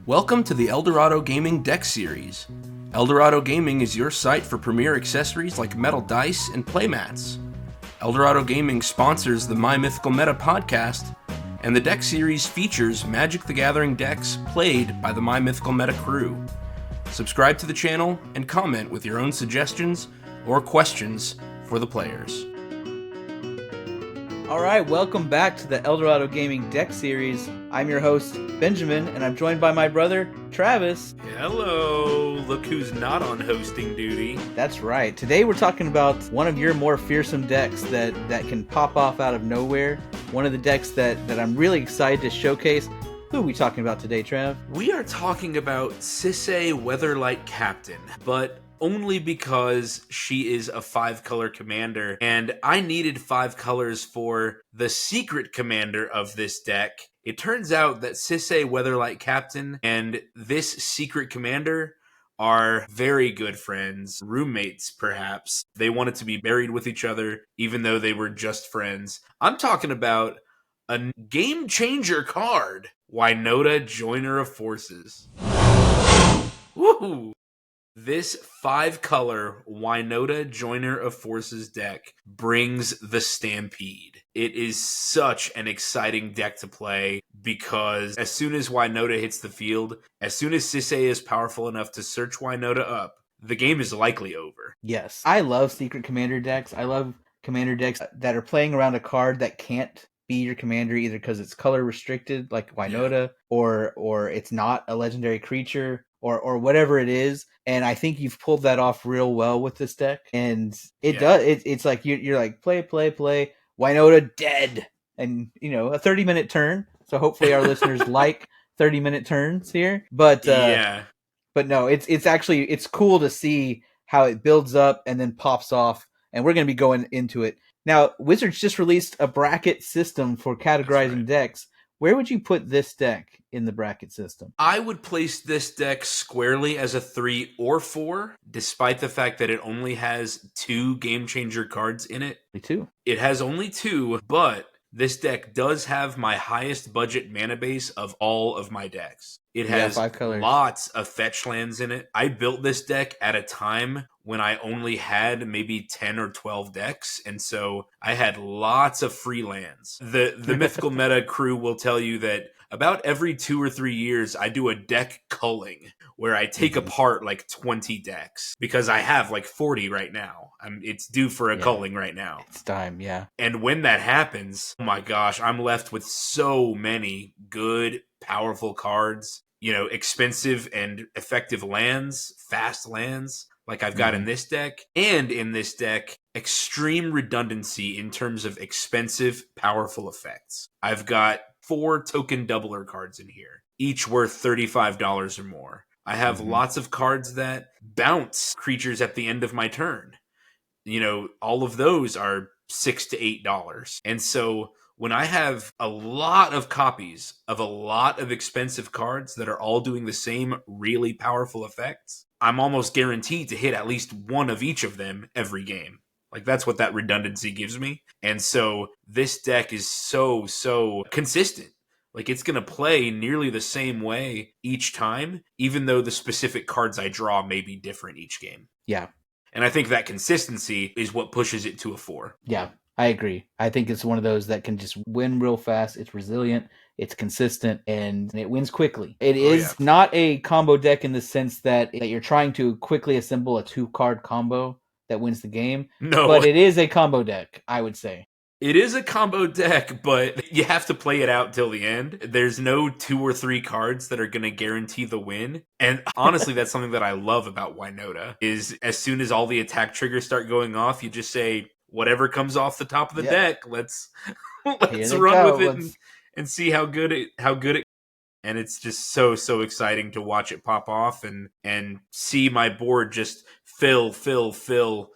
Welcome to the Eldorado Gaming Deck Series. Eldorado Gaming is your site for premier accessories like metal dice and playmats. Eldorado Gaming sponsors the My Mythical Meta podcast, and the deck series features Magic the Gathering decks played by the My Mythical Meta crew. Subscribe to the channel and comment with your own suggestions or questions for the players. All right, welcome back to the Eldorado Gaming Deck Series. I'm your host, Benjamin, and I'm joined by my brother, Travis. Hello! Look who's not on hosting duty. That's right. Today we're talking about one of your more fearsome decks that can pop off out of nowhere. One of the decks that I'm really excited to showcase. Who are we talking about today, Trav? We are talking about Sisay Weatherlight Captain, but only because she is a 5-color commander, and I needed 5 colors for the secret commander of this deck. It turns out that Sisay Weatherlight Captain and this secret commander are very good friends, roommates perhaps. They wanted to be buried with each other, even though they were just friends. I'm talking about a game changer card, Winota, Joiner of Forces. Woohoo! This 5-color Winota Joiner of Forces deck brings the Stampede. It is such an exciting deck to play because as soon as Winota hits the field, as soon as Sisay is powerful enough to search Winota up, the game is likely over. Yes. I love secret commander decks. I love commander decks that are playing around a card that can't be your commander either because it's color restricted like Winota, or it's not a legendary creature or whatever it is. And I think you've pulled that off real well with this deck. And does. It's like you're like play. Winota dead, and a 30-minute turn. So hopefully our listeners like 30-minute turns here. But no, it's actually it's cool to see how it builds up and then pops off. And we're going to be going into it. Now, Wizards just released a bracket system for categorizing decks. Where would you put this deck in the bracket system? I would place this deck squarely as a 3 or 4, despite the fact that it only has 2 Game Changer cards in it. Me too. It has only 2, but this deck does have my highest budget mana base of all of my decks. It has 5 colors. Lots of fetch lands in it. I built this deck at a time when I only had maybe 10 or 12 decks, and so I had lots of free lands. The Mythical Meta crew will tell you that about every 2 or 3 years, I do a deck culling, where I take apart like 20 decks, because I have like 40 right now. It's due for a culling right now. It's time, yeah. And when that happens, oh my gosh, I'm left with so many good, powerful cards, expensive and effective lands, fast lands, like I've got in this deck. And in this deck, extreme redundancy in terms of expensive, powerful effects. I've got 4 token doubler cards in here, each worth $35 or more. I have lots of cards that bounce creatures at the end of my turn. All of those are $6 to $8. And so when I have a lot of copies of a lot of expensive cards that are all doing the same really powerful effects, I'm almost guaranteed to hit at least one of each of them every game. Like, that's what that redundancy gives me. And so this deck is so consistent. Like, it's going to play nearly the same way each time, even though the specific cards I draw may be different each game. Yeah. And I think that consistency is what pushes it to a 4. Yeah, I agree. I think it's one of those that can just win real fast. It's resilient, it's consistent, and it wins quickly. It is not a combo deck in the sense that you're trying to quickly assemble a 2-card combo that wins the game. No. But it is a combo deck, I would say. It is a combo deck, but you have to play it out till the end. There's no 2 or 3 cards that are going to guarantee the win. And honestly, that's something that I love about Winota, is as soon as all the attack triggers start going off, you just say, whatever comes off the top of the deck, let's run with it and see how good it. And it's just so exciting to watch it pop off and see my board just fill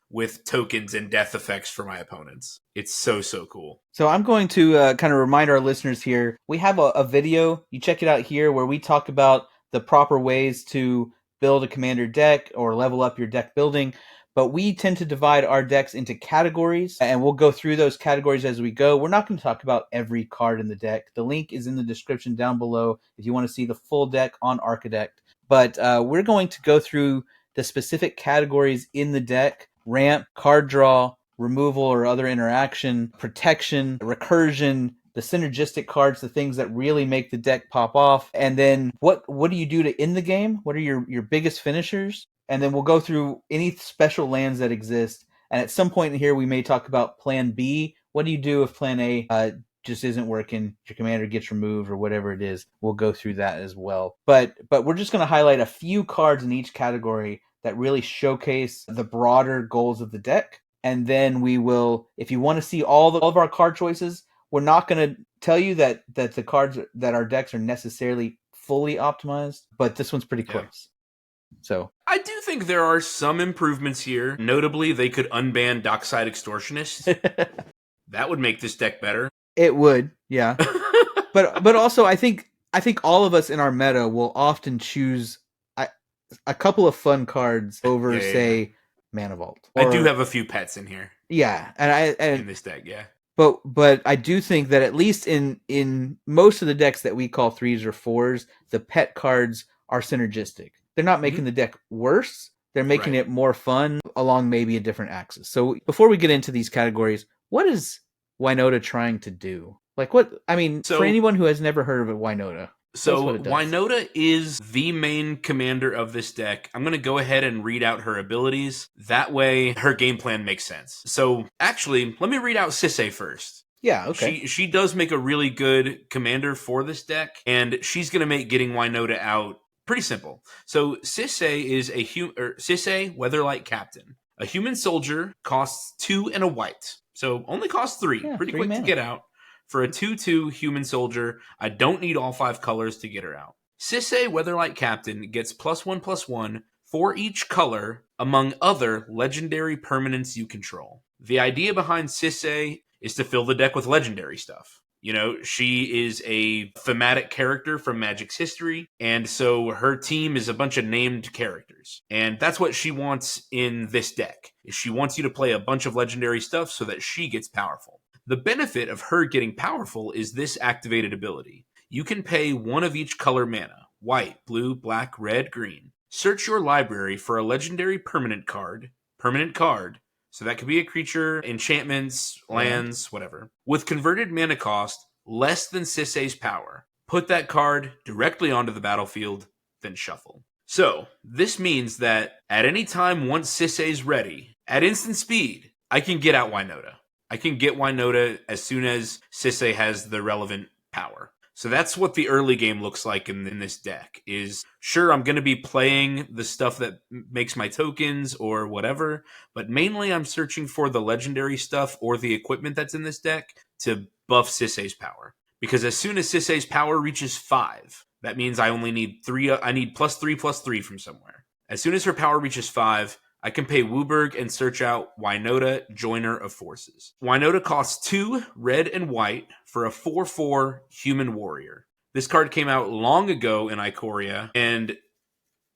with tokens and death effects for my opponents. It's so cool. So I'm going to kind of remind our listeners here, we have a video, you check it out here, where we talk about the proper ways to build a commander deck or level up your deck building. But we tend to divide our decks into categories, and we'll go through those categories as we go. We're not going to talk about every card in the deck. The link is in the description down below if you want to see the full deck on Archidect. But we're going to go through the specific categories in the deck: ramp, card draw, removal or other interaction, protection, recursion, the synergistic cards, the things that really make the deck pop off. And then what do you do to end the game? What are your biggest finishers? And then we'll go through any special lands that exist. And at some point in here, we may talk about Plan B. What do you do if Plan A just isn't working? Your commander gets removed or whatever it is. We'll go through that as well. But we're just going to highlight a few cards in each category that really showcase the broader goals of the deck. And then we will, if you want to see all of our card choices, we're not going to tell you that the cards that our decks are necessarily fully optimized, but this one's pretty close. So I do think there are some improvements here. Notably, they could unban Dockside Extortionist. That would make this deck better. It would, yeah. but also I think all of us in our meta will often choose a couple of fun cards over, say, Mana Vault. I do have a few pets in here. Yeah, and in this deck, yeah. But I do think that at least in most of the decks that we call 3s or 4s, the pet cards are synergistic. They're not making the deck worse. They're making it more fun along maybe a different axis. So before we get into these categories, what is Winota trying to do? Like what? I mean, for anyone who has never heard of a Winota. So Winota is the main commander of this deck. I'm going to go ahead and read out her abilities. That way her game plan makes sense. So actually, let me read out Sisay first. Yeah, okay. She does make a really good commander for this deck, and she's going to make getting Winota out pretty simple. So Sisay is Sisay, Weatherlight Captain. A human soldier, costs 2 and a white. So only costs 3. Yeah, pretty 3 quick mana. to get out. For a 2/2 human soldier, I don't need all 5 colors to get her out. Sisay, Weatherlight Captain, gets +1/+1 for each color among other legendary permanents you control. The idea behind Sisay is to fill the deck with legendary stuff. You know, she is a thematic character from Magic's history, and so her team is a bunch of named characters. And that's what she wants in this deck. Is she wants you to play a bunch of legendary stuff so that she gets powerful. The benefit of her getting powerful is this activated ability. You can pay 1 of each color mana: white, blue, black, red, green. Search your library for a legendary permanent card, so that could be a creature, enchantments, lands, whatever, with converted mana cost less than Sisay's power. Put that card directly onto the battlefield, then shuffle. So, this means that at any time once Sisay's ready, at instant speed, I can get out Winota. I can get Winota as soon as Sisay has the relevant power. So that's what the early game looks like in this deck. Is sure, I'm going to be playing the stuff that makes my tokens or whatever, but mainly I'm searching for the legendary stuff or the equipment that's in this deck to buff Sisay's power. Because as soon as Sisay's power reaches 5, that means I only need 3. I need +3/+3 from somewhere. As soon as her power reaches 5, I can pay Wooburg and search out Winota, Joiner of Forces. Winota costs 2 red and white for a 4/4 human warrior. This card came out long ago in Ikoria and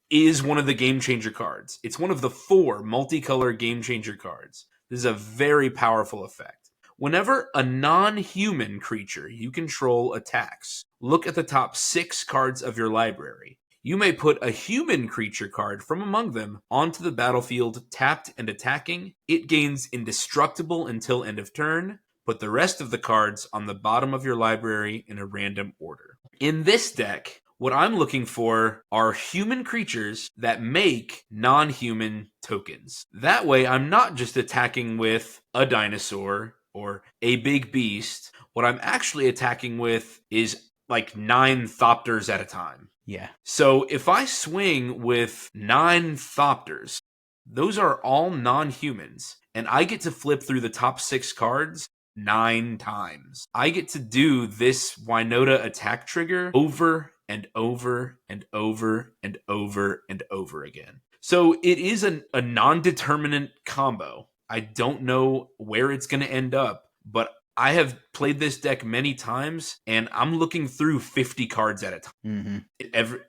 is one of the game changer cards. It's one of the 4 multicolor game changer cards. This is a very powerful effect. Whenever a non-human creature you control attacks, look at the top 6 cards of your library. You may put a human creature card from among them onto the battlefield tapped and attacking. It gains indestructible until end of turn. Put the rest of the cards on the bottom of your library in a random order. In this deck, what I'm looking for are human creatures that make non-human tokens. That way, I'm not just attacking with a dinosaur or a big beast. What I'm actually attacking with is like 9 Thopters at a time. Yeah. So if I swing with 9 Thopters, those are all non-humans, and I get to flip through the top 6 cards 9 times. I get to do this Winota attack trigger over and over and over and over and over again. So it is a non-determinant combo. I don't know where it's going to end up, but I have played this deck many times, and I'm looking through 50 cards at a time.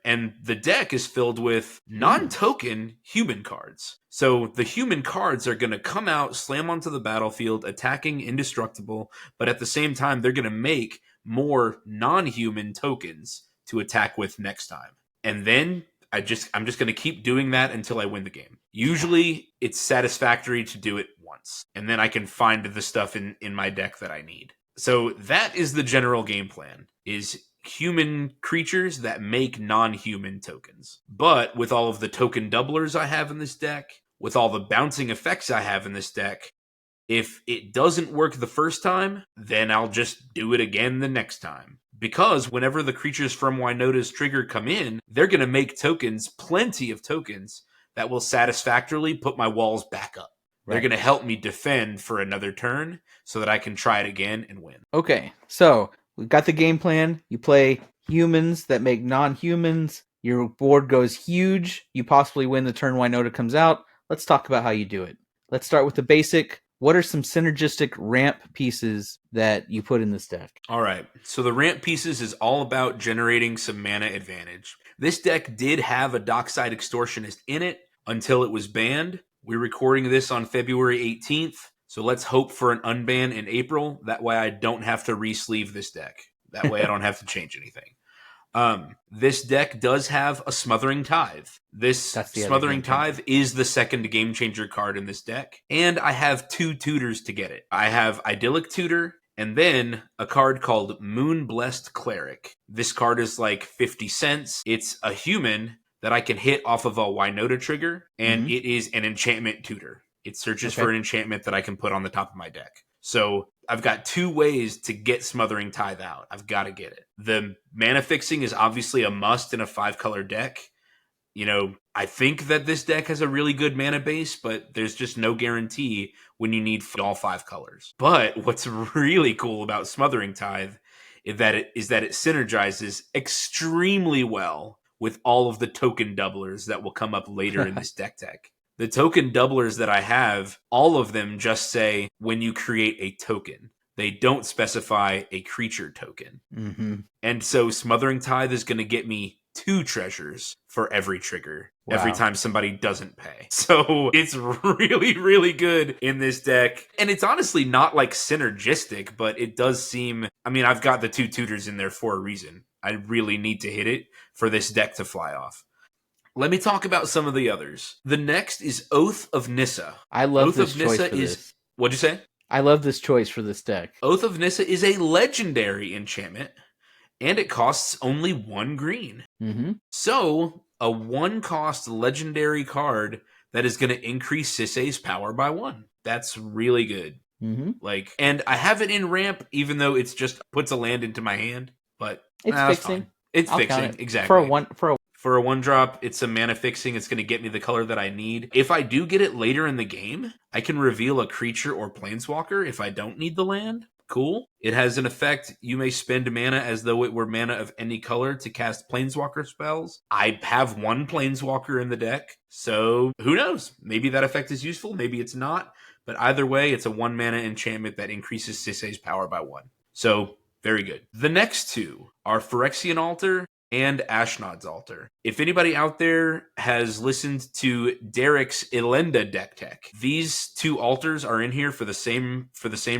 And the deck is filled with non-token human cards. So the human cards are going to come out, slam onto the battlefield, attacking indestructible, but at the same time, they're going to make more non-human tokens to attack with next time. And then I'm just going to keep doing that until I win the game. Usually, it's satisfactory to do it once, and then I can find the stuff in my deck that I need. So that is the general game plan, is human creatures that make non-human tokens. But with all of the token doublers I have in this deck, with all the bouncing effects I have in this deck, if it doesn't work the first time, then I'll just do it again the next time. Because whenever the creatures from Wynota's trigger come in, they're going to make tokens, plenty of tokens, that will satisfactorily put my walls back up. Right. They're going to help me defend for another turn so that I can try it again and win. Okay, so we've got the game plan. You play humans that make non-humans. Your board goes huge. You possibly win the turn Winota comes out. Let's talk about how you do it. Let's start with the basic. What are some synergistic ramp pieces that you put in this deck? All right, so the ramp pieces is all about generating some mana advantage. This deck did have a Dockside Extortionist in it until it was banned. We're recording this on February 18th, so let's hope for an unban in April. That way I don't have to re-sleeve this deck. That way I don't have to change anything. This deck does have a Smothering Tithe. This Smothering Tithe is the second game changer card in this deck, and I have 2 tutors to get it. I have Idyllic Tutor, and then a card called Moon Blessed Cleric. This card is like 50 cents. It's a human that I can hit off of a Winota trigger, and it is an enchantment tutor. It searches for an enchantment that I can put on the top of my deck. So I've got 2 ways to get Smothering Tithe out. I've got to get it. The mana fixing is obviously a must in a 5-color deck. You know, I think that this deck has a really good mana base, but there's just no guarantee when you need all 5 colors. But what's really cool about Smothering Tithe is that it synergizes extremely well with all of the token doublers that will come up later in this deck tech. The token doublers that I have, all of them just say when you create a token. They don't specify a creature token. And so Smothering Tithe is going to get me 2 treasures for every trigger. Wow. Every time somebody doesn't pay. So it's really, really good in this deck. And it's honestly not like synergistic, but it does seem... I mean, I've got the 2 tutors in there for a reason. I really need to hit it for this deck to fly off. Let me talk about some of the others. The next is Oath of Nissa. I love this choice for this. What'd you say? I love this choice for this deck. Oath of Nissa is a legendary enchantment, and it costs only 1 green. So, a 1-cost legendary card that is going to increase Sisay's power by 1. That's really good. And I have it in ramp, even though it's just puts a land into my hand. But it's fixing. It's fixing, exactly. For a 1-drop, it's a mana fixing. It's going to get me the color that I need. If I do get it later in the game, I can reveal a creature or planeswalker if I don't need the land. Cool. It has an effect. You may spend mana as though it were mana of any color to cast planeswalker spells. I have 1 planeswalker in the deck, so who knows? Maybe that effect is useful. Maybe it's not. But either way, it's a 1 mana enchantment that increases Sisay's power by 1. So, very good. The next 2 are Phyrexian Altar and Ashnod's Altar. If anybody out there has listened to Derek's Elenda deck tech, these 2 altars are in here for the same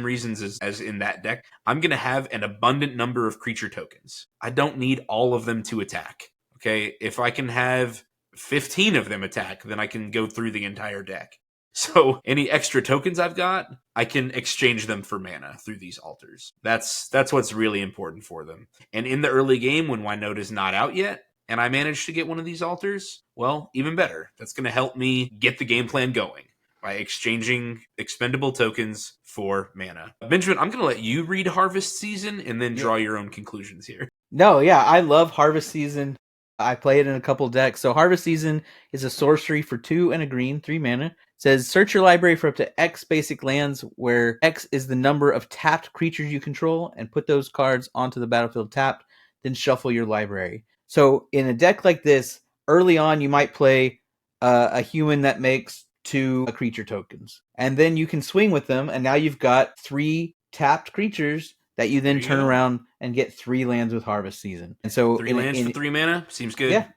reasons as in that deck. I'm going to have an abundant number of creature tokens. I don't need all of them to attack. Okay, if I can have 15 of them attack, then I can go through the entire deck. So any extra tokens I've got, I can exchange them for mana through these altars. That's what's really important for them. And in the early game, when Wynota's not out yet, and I manage to get one of these altars, well, even better. That's going to help me get the game plan going by exchanging expendable tokens for mana. Benjamin, I'm going to let you read Harvest Season and then draw your own conclusions here. No, yeah, I love Harvest Season. I play it in a couple decks. So Harvest Season is a sorcery for 2 and a green, 3 mana. It says search your library for up to X basic lands, where X is the number of tapped creatures you control, and put those cards onto the battlefield tapped, then shuffle your library. So in a deck like this, early on you might play a human that makes 2 creature tokens. And then you can swing with them, and now you've got 3 tapped creatures that you then There you turn go. around and get 3 lands with Harvest Season. And so 3 lands for 3 mana seems good. Yeah,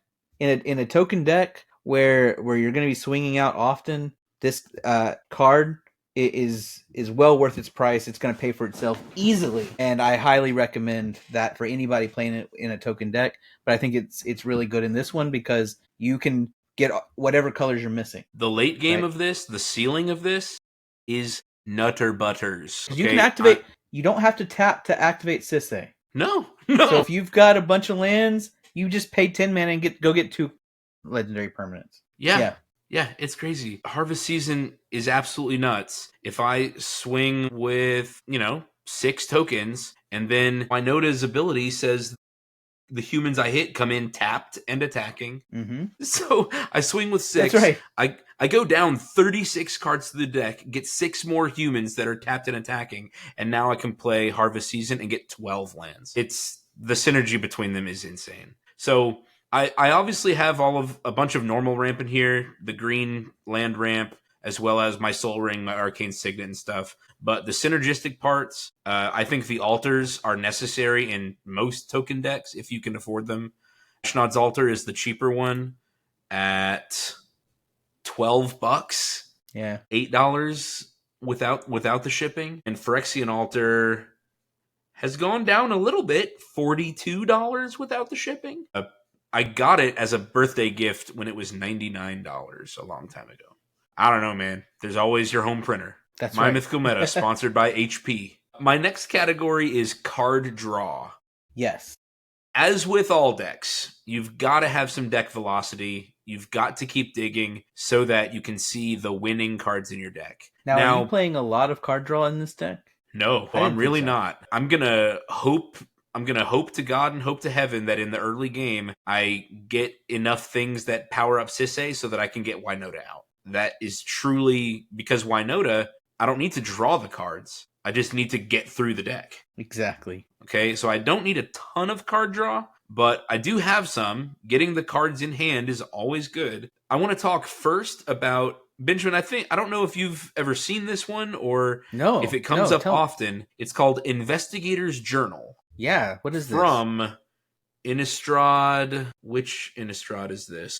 in a token deck where you're going to be swinging out often, this card is well worth its price. It's going to pay for itself easily, and I highly recommend that for anybody playing it in a token deck. But I think it's really good in this one because you can get whatever colors you're missing. The late game Right. of this, the ceiling of this, is nutter butters. You can activate. You don't have to tap to activate Sisay. No. So if you've got a bunch of lands, you just pay 10 mana and get 2 legendary permanents. Yeah, it's crazy. Harvest Season is absolutely nuts. If I swing with, 6 tokens, and then Winota's ability says the humans I hit come in tapped and attacking. Mm-hmm. So I swing with 6. That's right. I go down 36 cards to the deck, get 6 more humans that are tapped and attacking, and now I can play Harvest Season and get 12 lands. The synergy between them is insane. So I obviously have a bunch of normal ramp in here, the green land ramp, as well as my Soul Ring, my Arcane Signet and stuff. But the synergistic parts, I think the altars are necessary in most token decks if you can afford them. Ashnod's Altar is the cheaper one at $12. Yeah. $8 without the shipping. And Phyrexian Altar has gone down a little bit, $42 without the shipping. I got it as a birthday gift when it was $99 a long time ago. I don't know, man. There's always your home printer. That's My right. Mythical Meta, sponsored by HP. My next category is card draw. Yes. As with all decks, you've got to have some deck velocity. You've got to keep digging so that you can see the winning cards in your deck. Now, are you playing a lot of card draw in this deck? No, I'm really not. I'm gonna hope to God and hope to heaven that in the early game I get enough things that power up Sisay so that I can get Winota out. That is truly because Winota, I don't need to draw the cards. I just need to get through the deck. Exactly. Okay, so I don't need a ton of card draw, but I do have some. Getting the cards in hand is always good. I want to talk first about Benjamin. I don't know if you've ever seen this one or if it comes up often. It's called Investigator's Journal. Yeah, what is this? From Innistrad. Which Innistrad is this?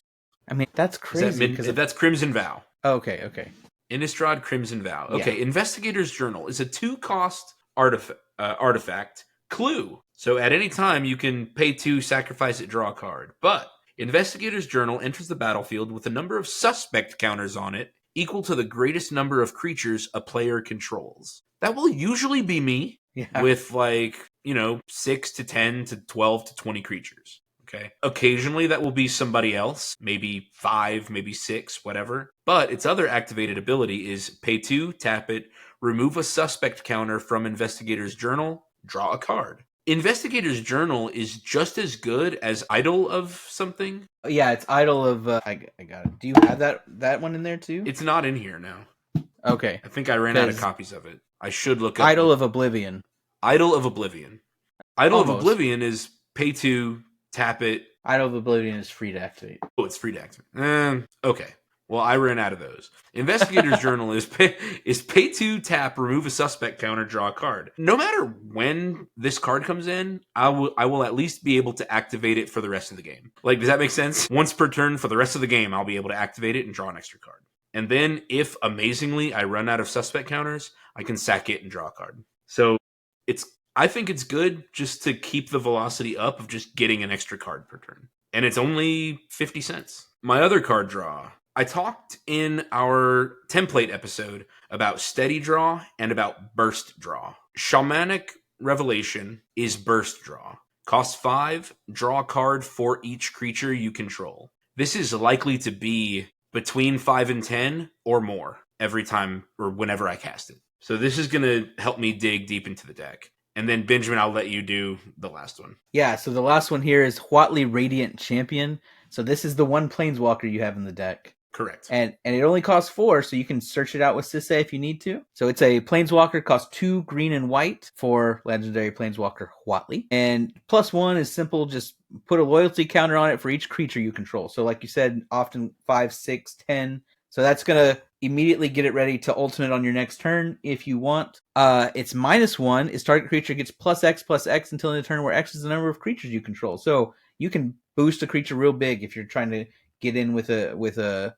I mean, that's crazy. That's Crimson Vow. Okay. Innistrad Crimson Vow. Okay, yeah. Investigator's Journal is a 2-cost artifact clue. So at any time, you can pay 2, sacrifice it, draw a card. But Investigator's Journal enters the battlefield with a number of suspect counters on it equal to the greatest number of creatures a player controls. That will usually be me with 6 to 10 to 12 to 20 creatures. Okay. Occasionally that will be somebody else, maybe 5, maybe 6, whatever. But its other activated ability is pay 2, tap it, remove a suspect counter from Investigator's Journal, draw a card. Investigator's Journal is just as good as Idol of something. Yeah, it's Idol of... I got it. Do you have that one in there too? It's not in here now. Okay. I think I ran out of copies of it. I should look up... Idol of Oblivion. Idol of Oblivion. Idol of Oblivion is pay 2, tap it. Idol of Oblivion is free to activate. Oh, it's free to activate. Okay. Well, I ran out of those. Investigator's Journal is pay 2, tap, remove a suspect counter, draw a card. No matter when this card comes in, I will at least be able to activate it for the rest of the game. Like, does that make sense? Once per turn for the rest of the game, I'll be able to activate it and draw an extra card. And then, if amazingly I run out of suspect counters, I can sack it and draw a card. So I think it's good just to keep the velocity up of just getting an extra card per turn. And it's only 50 cents. My other card draw. I talked in our template episode about steady draw and about burst draw. Shamanic Revelation is burst draw. Costs 5, draw a card for each creature you control. This is likely to be between 5 and 10 or more every time or whenever I cast it. So this is going to help me dig deep into the deck. And then, Benjamin, I'll let you do the last one. Yeah, so the last one here is Huatli Radiant Champion. So this is the one Planeswalker you have in the deck. Correct. And it only costs 4, so you can search it out with Sisay if you need to. So it's a Planeswalker, costs 2 green and white for legendary Planeswalker Huatli. And +1 is simple, just put a loyalty counter on it for each creature you control. So like you said, often 5, 6, 10. So that's going to immediately get it ready to ultimate on your next turn if you want. It's -1 is target creature gets +X until in a turn where X is the number of creatures you control. So you can boost a creature real big if you're trying to get in with an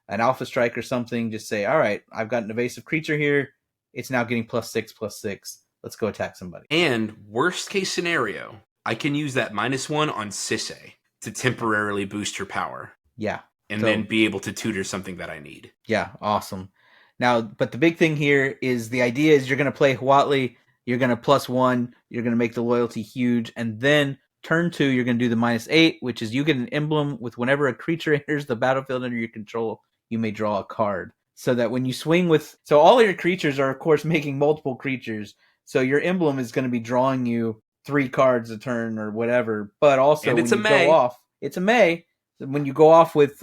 Alpha Strike or something. Just say, all right, I've got an evasive creature here. It's now getting +6/+6. Let's go attack somebody. And worst case scenario, I can use that -1 on Sisay to temporarily boost her power. Yeah. And then be able to tutor something that I need. Yeah, awesome. Now, but the big thing here is the idea is you're going to play Huatli, you're going to +1, you're going to make the loyalty huge, and then turn 2, you're going to do the -8, which is you get an emblem with whenever a creature enters the battlefield under your control, you may draw a card. So that when you swing with... So all of your creatures are, of course, making multiple creatures. So your emblem is going to be drawing you 3 cards a turn or whatever. But also when you go off... It's a May. When you go off with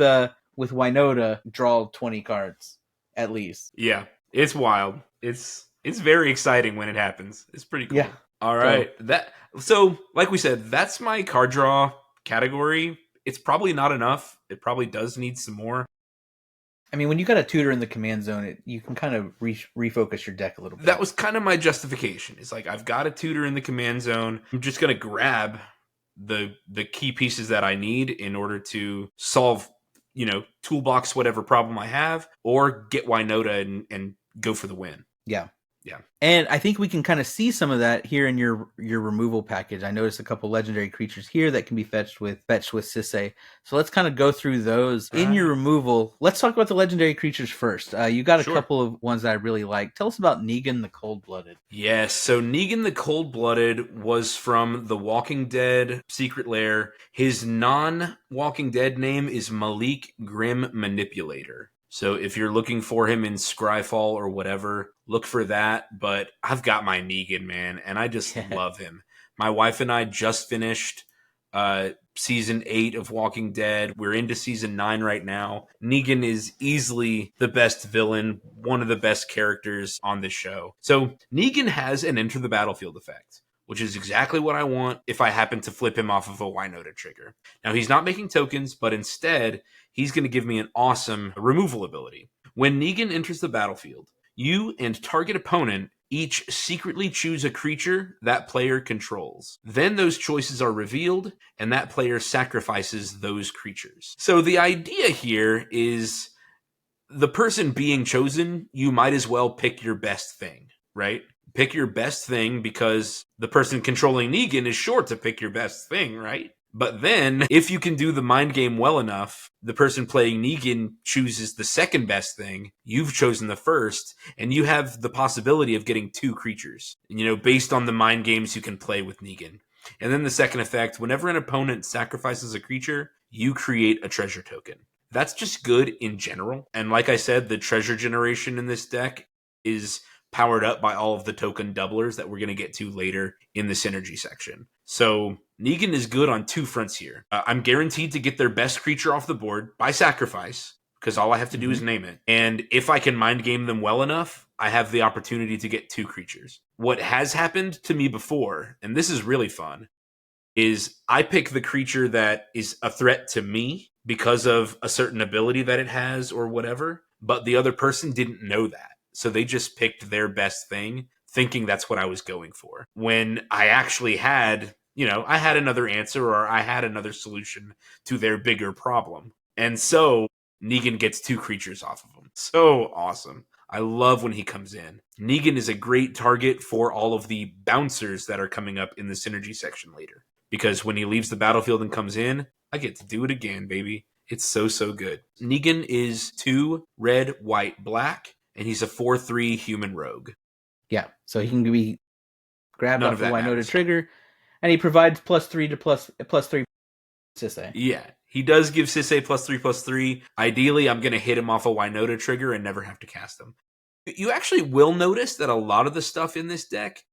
Winota, draw 20 cards at least. Yeah, it's wild. It's very exciting when it happens. It's pretty cool. Yeah. All right. So like we said, that's my card draw category. It's probably not enough. It probably does need some more. I mean, when you got a tutor in the command zone, you can kind of refocus your deck a little bit. That was kind of my justification. It's like, I've got a tutor in the command zone. I'm just going to grab the key pieces that I need in order to solve, toolbox whatever problem I have, or get Winota and go for the win. Yeah. Yeah. And I think we can kind of see some of that here in your removal package. I noticed a couple legendary creatures here that can be fetched with Sisay. So let's kind of go through those. In your removal, let's talk about the legendary creatures first. You got a couple of ones that I really like. Tell us about Negan the Cold-Blooded. Yes, so Negan the Cold-Blooded was from The Walking Dead Secret Lair. His non-Walking Dead name is Malik Grim Manipulator. So if you're looking for him in Scryfall or whatever, look for that. But I've got my Negan, man, and I just love him. My wife and I just finished season 8 of Walking Dead. We're into season 9 right now. Negan is easily the best villain, one of the best characters on this show. So Negan has an enter the battlefield effect, which is exactly what I want if I happen to flip him off of a Winota trigger. Now, he's not making tokens, but instead, he's going to give me an awesome removal ability. When Negan enters the battlefield, you and target opponent each secretly choose a creature that player controls. Then those choices are revealed, and that player sacrifices those creatures. So the idea here is the person being chosen, you might as well pick your best thing, right? Pick your best thing because the person controlling Negan is sure to pick your best thing, right? But then, if you can do the mind game well enough, the person playing Negan chooses the second best thing, you've chosen the first, and you have the possibility of getting 2 creatures, based on the mind games you can play with Negan. And then the second effect, whenever an opponent sacrifices a creature, you create a treasure token. That's just good in general. And like I said, the treasure generation in this deck is powered up by all of the token doublers that we're going to get to later in the synergy section. So Negan is good on 2 fronts here. I'm guaranteed to get their best creature off the board by sacrifice, because all I have to do is name it. And if I can mind game them well enough, I have the opportunity to get 2 creatures. What has happened to me before, and this is really fun, is I pick the creature that is a threat to me because of a certain ability that it has or whatever, but the other person didn't know that. So they just picked their best thing, thinking that's what I was going for. When I actually had, I had another answer or I had another solution to their bigger problem. And so Negan gets 2 creatures off of him. So awesome. I love when he comes in. Negan is a great target for all of the bouncers that are coming up in the synergy section later. Because when he leaves the battlefield and comes in, I get to do it again, baby. It's so, so good. Negan is 2 red, white, black. And he's a 4/3 human rogue. Yeah, so he can be grabbed off the Winota matters. trigger, and he provides +3 to +3 Sisay. Yeah, he does give Sisay +3/+3. Ideally, I'm going to hit him off a Winota trigger and never have to cast him. You actually will notice that a lot of the stuff in this deck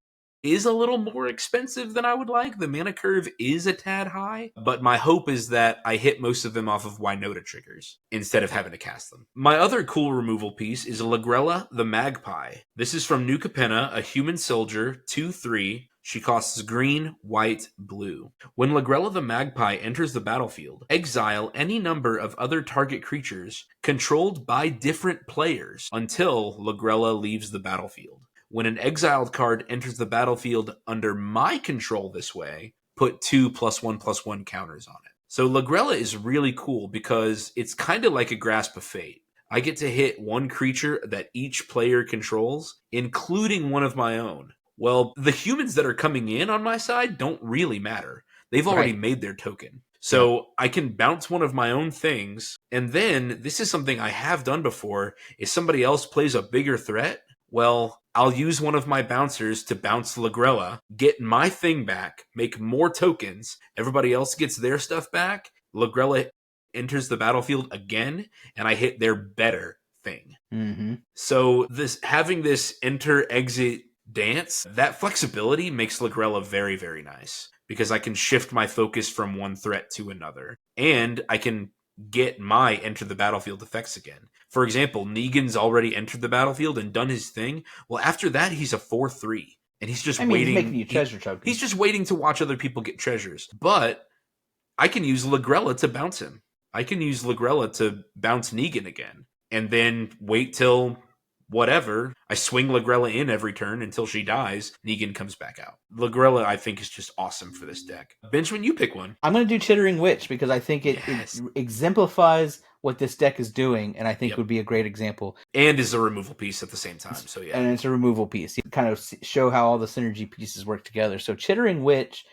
is a little more expensive than I would like. The mana curve is a tad high, but my hope is that I hit most of them off of Winota triggers instead of having to cast them. My other cool removal piece is Lagrella the Magpie. This is from New Capenna, a human soldier, 2/3, She costs green, white, blue. When Lagrella the Magpie enters the battlefield, exile any number of other target creatures controlled by different players until Lagrella leaves the battlefield. When an exiled card enters the battlefield under my control this way, put 2 +1/+1 counters on it. So Lagrella is really cool because it's kind of like a Grasp of Fate. I get to hit one creature that each player controls, including one of my own. Well, the humans that are coming in on my side don't really matter. They've already made their token. So I can bounce one of my own things, and then, this is something I have done before, if somebody else plays a bigger threat, well, I'll use one of my bouncers to bounce Lagrella, get my thing back, make more tokens, everybody else gets their stuff back, Lagrella enters the battlefield again, and I hit their better thing. Mm-hmm. So having this enter-exit dance, that flexibility makes Lagrella very, very nice, because I can shift my focus from one threat to another, and I can get my enter the battlefield effects again. For example, Negan's already entered the battlefield and done his thing. Well, after that, he's a 4/3, and he's just waiting. He's making you treasure tokens. He's just waiting to watch other people get treasures. But I can use Lagrella to bounce him. I can use Lagrella to bounce Negan again, and then wait till whatever. I swing Lagrella in every turn until she dies. Negan comes back out. Lagrella, I think, is just awesome for this deck. Benjamin, you pick one. I'm going to do Chittering Witch because I think it exemplifies what this deck is doing, and I think would be a great example. And is a removal piece at the same time. So yeah, and it's a removal piece. You kind of show how all the synergy pieces work together. So Chittering Witch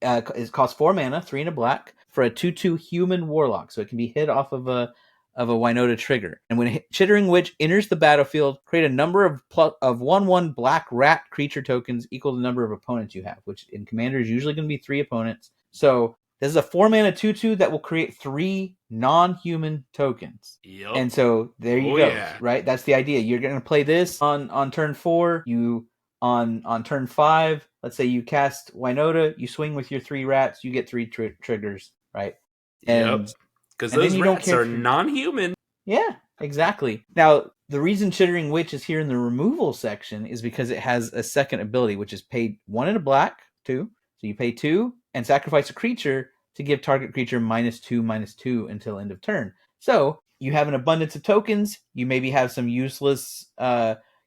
costs 4 mana, 3 and a black, for a 2/2 human warlock. So it can be hit off of a Winota trigger. And when Chittering Witch enters the battlefield, create a number of 1/1 black rat creature tokens equal to the number of opponents you have, which in Commander is usually going to be 3 opponents. So this is a 4 mana 2/2 that will create 3 non-human tokens. Yep. And so there you go, right? That's the idea. You're going to play this on turn 4. You on turn 5, let's say you cast Winota, you swing with your 3 rats, you get 3 triggers, right? And because those rats are non-human. Yeah, exactly. Now, the reason Chittering Witch is here in the removal section is because it has a second ability, which is pay 1 in a black, 2. So you pay 2 and sacrifice a creature to give target creature -2/-2 until end of turn. So you have an abundance of tokens. You maybe have some useless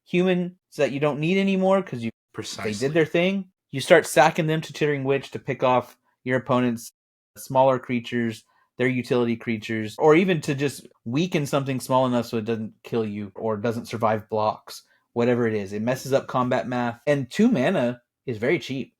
humans that you don't need anymore because they did their thing. You start sacking them to Chittering Witch to pick off your opponent's smaller creatures, their utility creatures, or even to just weaken something small enough so it doesn't kill you or doesn't survive blocks, whatever it is. It messes up combat math. And 2 mana is very cheap.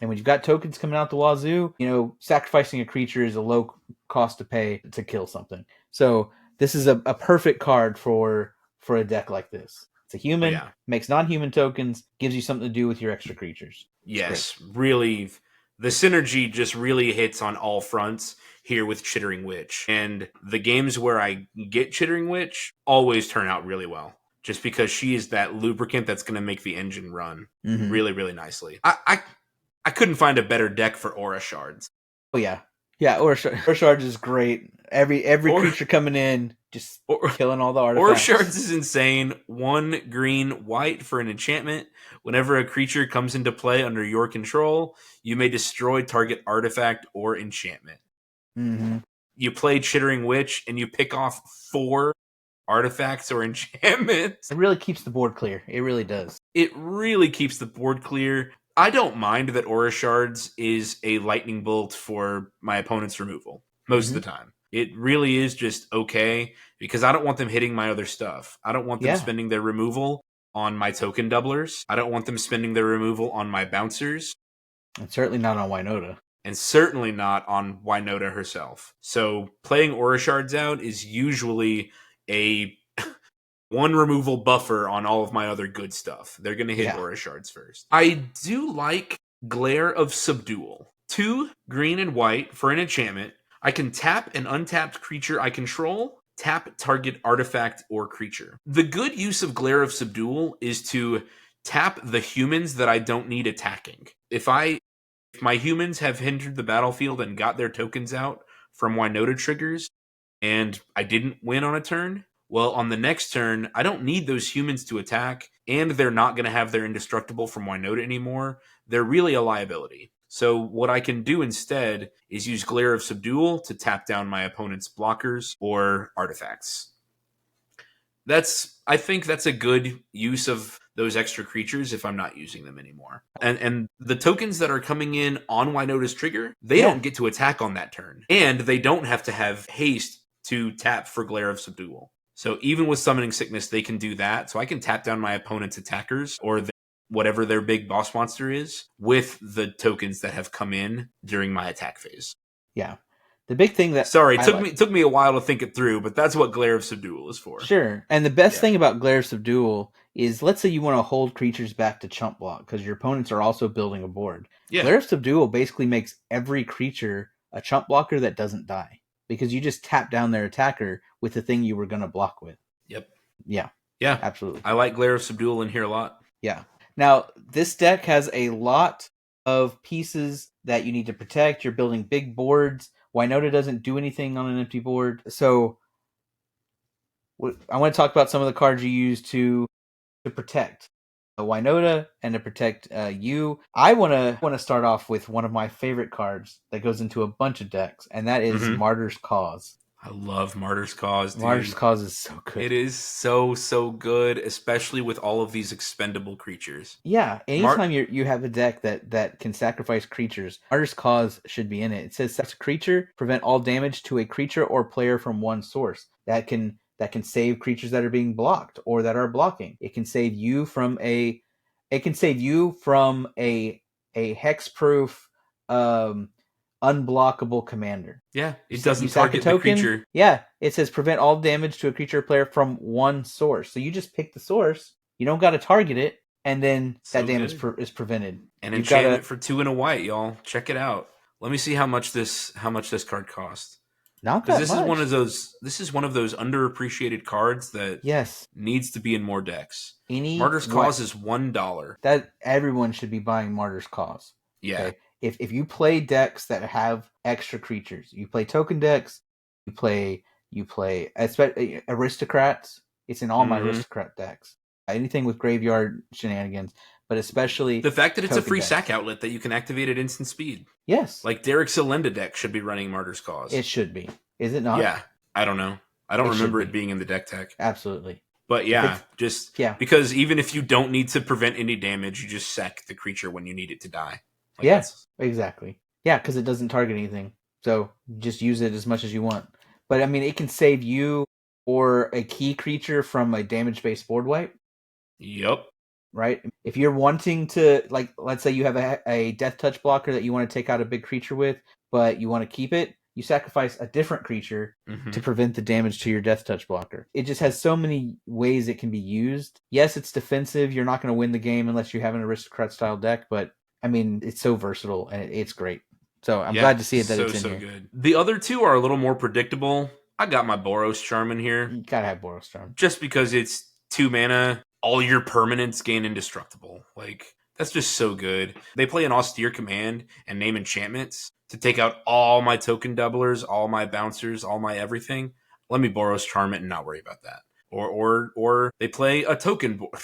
And when you've got tokens coming out the wazoo, sacrificing a creature is a low cost to pay to kill something. So this is a perfect card for a deck like this. It's a human, makes non-human tokens, gives you something to do with your extra creatures. Yes, really. The synergy just really hits on all fronts here with Chittering Witch. And the games where I get Chittering Witch always turn out really well. Just because she is that lubricant that's going to make the engine run really, really nicely. I couldn't find a better deck for Aura Shards. Oh, yeah. Yeah, Aura Shards is great. Every creature coming in, just killing all the artifacts. Aura Shards is insane. 1 green, white for an enchantment. Whenever a creature comes into play under your control, you may destroy target artifact or enchantment. Mm-hmm. You play Chittering Witch, and you pick off 4 artifacts or enchantments. It really keeps the board clear. It really does. It really keeps the board clear. I don't mind that Aura Shards is a lightning bolt for my opponent's removal most of the time. It really is just okay because I don't want them hitting my other stuff. I don't want them spending their removal on my token doublers. I don't want them spending their removal on my bouncers. And certainly not on Winota. And certainly not on Winota herself. So playing Aura Shards out is usually a 1 removal buffer on all of my other good stuff. They're going to hit Aura Shards first. I do like Glare of Subdual. 2 green and white for an enchantment. I can tap an untapped creature I control, tap target artifact or creature. The good use of Glare of Subdual is to tap the humans that I don't need attacking. If my humans have entered the battlefield and got their tokens out from Winota triggers, and I didn't win on a turn, Well, on the next turn, I don't need those humans to attack, and they're not going to have their indestructible from Winota anymore. They're really a liability. So what I can do instead is use Glare of Subdual to tap down my opponent's blockers or artifacts. I think that's a good use of those extra creatures if I'm not using them anymore. And the tokens that are coming in on Winota's trigger, they don't get to attack on that turn. And they don't have to have haste to tap for Glare of Subdual. So even with Summoning Sickness, they can do that. So I can tap down my opponent's attackers or whatever their big boss monster is with the tokens that have come in during my attack phase. Yeah. The big thing that it took me a while to think it through, but that's what Glare of Subdual is for. Sure. And the best thing about Glare of Subdual is, let's say you want to hold creatures back to chump block because your opponents are also building a board. Yeah. Glare of Subdual basically makes every creature a chump blocker that doesn't die because you just tap down their attacker with the thing you were going to block with. Yep. Yeah. Yeah. Absolutely. I like Glare of Subdual in here a lot. Yeah. Now, this deck has a lot of pieces that you need to protect. You're building big boards. Winota doesn't do anything on an empty board. So I want to talk about some of the cards you use to protect Winota and to protect you. I want to start off with one of my favorite cards that goes into a bunch of decks, and that is Martyr's Cause. I love Martyr's Cause, dude. Martyr's Cause is so good. It is so good, especially with all of these expendable creatures. Yeah, anytime you have a deck that can sacrifice creatures, Martyr's Cause should be in it. It says, sacrifice a creature, prevent all damage to a creature or player from one source. That can save creatures that are being blocked or that are blocking. It can save you from a hexproof unblockable commander. Yeah, it doesn't target the creature. Yeah, it says prevent all damage to a creature or player from one source. So you just pick the source. You don't got to target it, and then that damage is prevented. And enchant it for 2 and a white, y'all. Check it out. Let me see how much this card costs. Not that much. This is one of those underappreciated cards that needs to be in more decks. Martyr's Cause is $1. That everyone should be buying Martyr's Cause. Yeah. Okay? If you play decks that have extra creatures, you play token decks, you play aristocrats. It's in all my aristocrat decks. Anything with graveyard shenanigans, but especially the fact that it's a free decks. sack outlet that you can activate at instant speed. Yes, like Derek's Elenda deck should be running Martyr's Cause. It should be. Is it not? Yeah, I don't know. I don't remember it being in the deck tech. Absolutely. But because even if you don't need to prevent any damage, you just sack the creature when you need it to die. Exactly. Yeah, because it doesn't target anything. So just use it as much as you want. But I mean, it can save you or a key creature from a damage-based board wipe. Yep. Right? If you're wanting to, like, let's say you have a death touch blocker that you want to take out a big creature with, but you want to keep it, you sacrifice a different creature to prevent the damage to your death touch blocker. It just has so many ways it can be used. Yes, it's defensive. You're not going to win the game unless you have an aristocrat-style deck, but I mean, it's so versatile and it's great. So I'm glad to see it that it's in here. Good. The other two are a little more predictable. I got my Boros Charm in here. You gotta have Boros Charm. Just because it's 2 mana, all your permanents gain indestructible. Like, that's just so good. They play an Austere Command and name enchantments to take out all my token doublers, all my bouncers, all my everything. Let me Boros Charm it and not worry about that. Or they play a token board.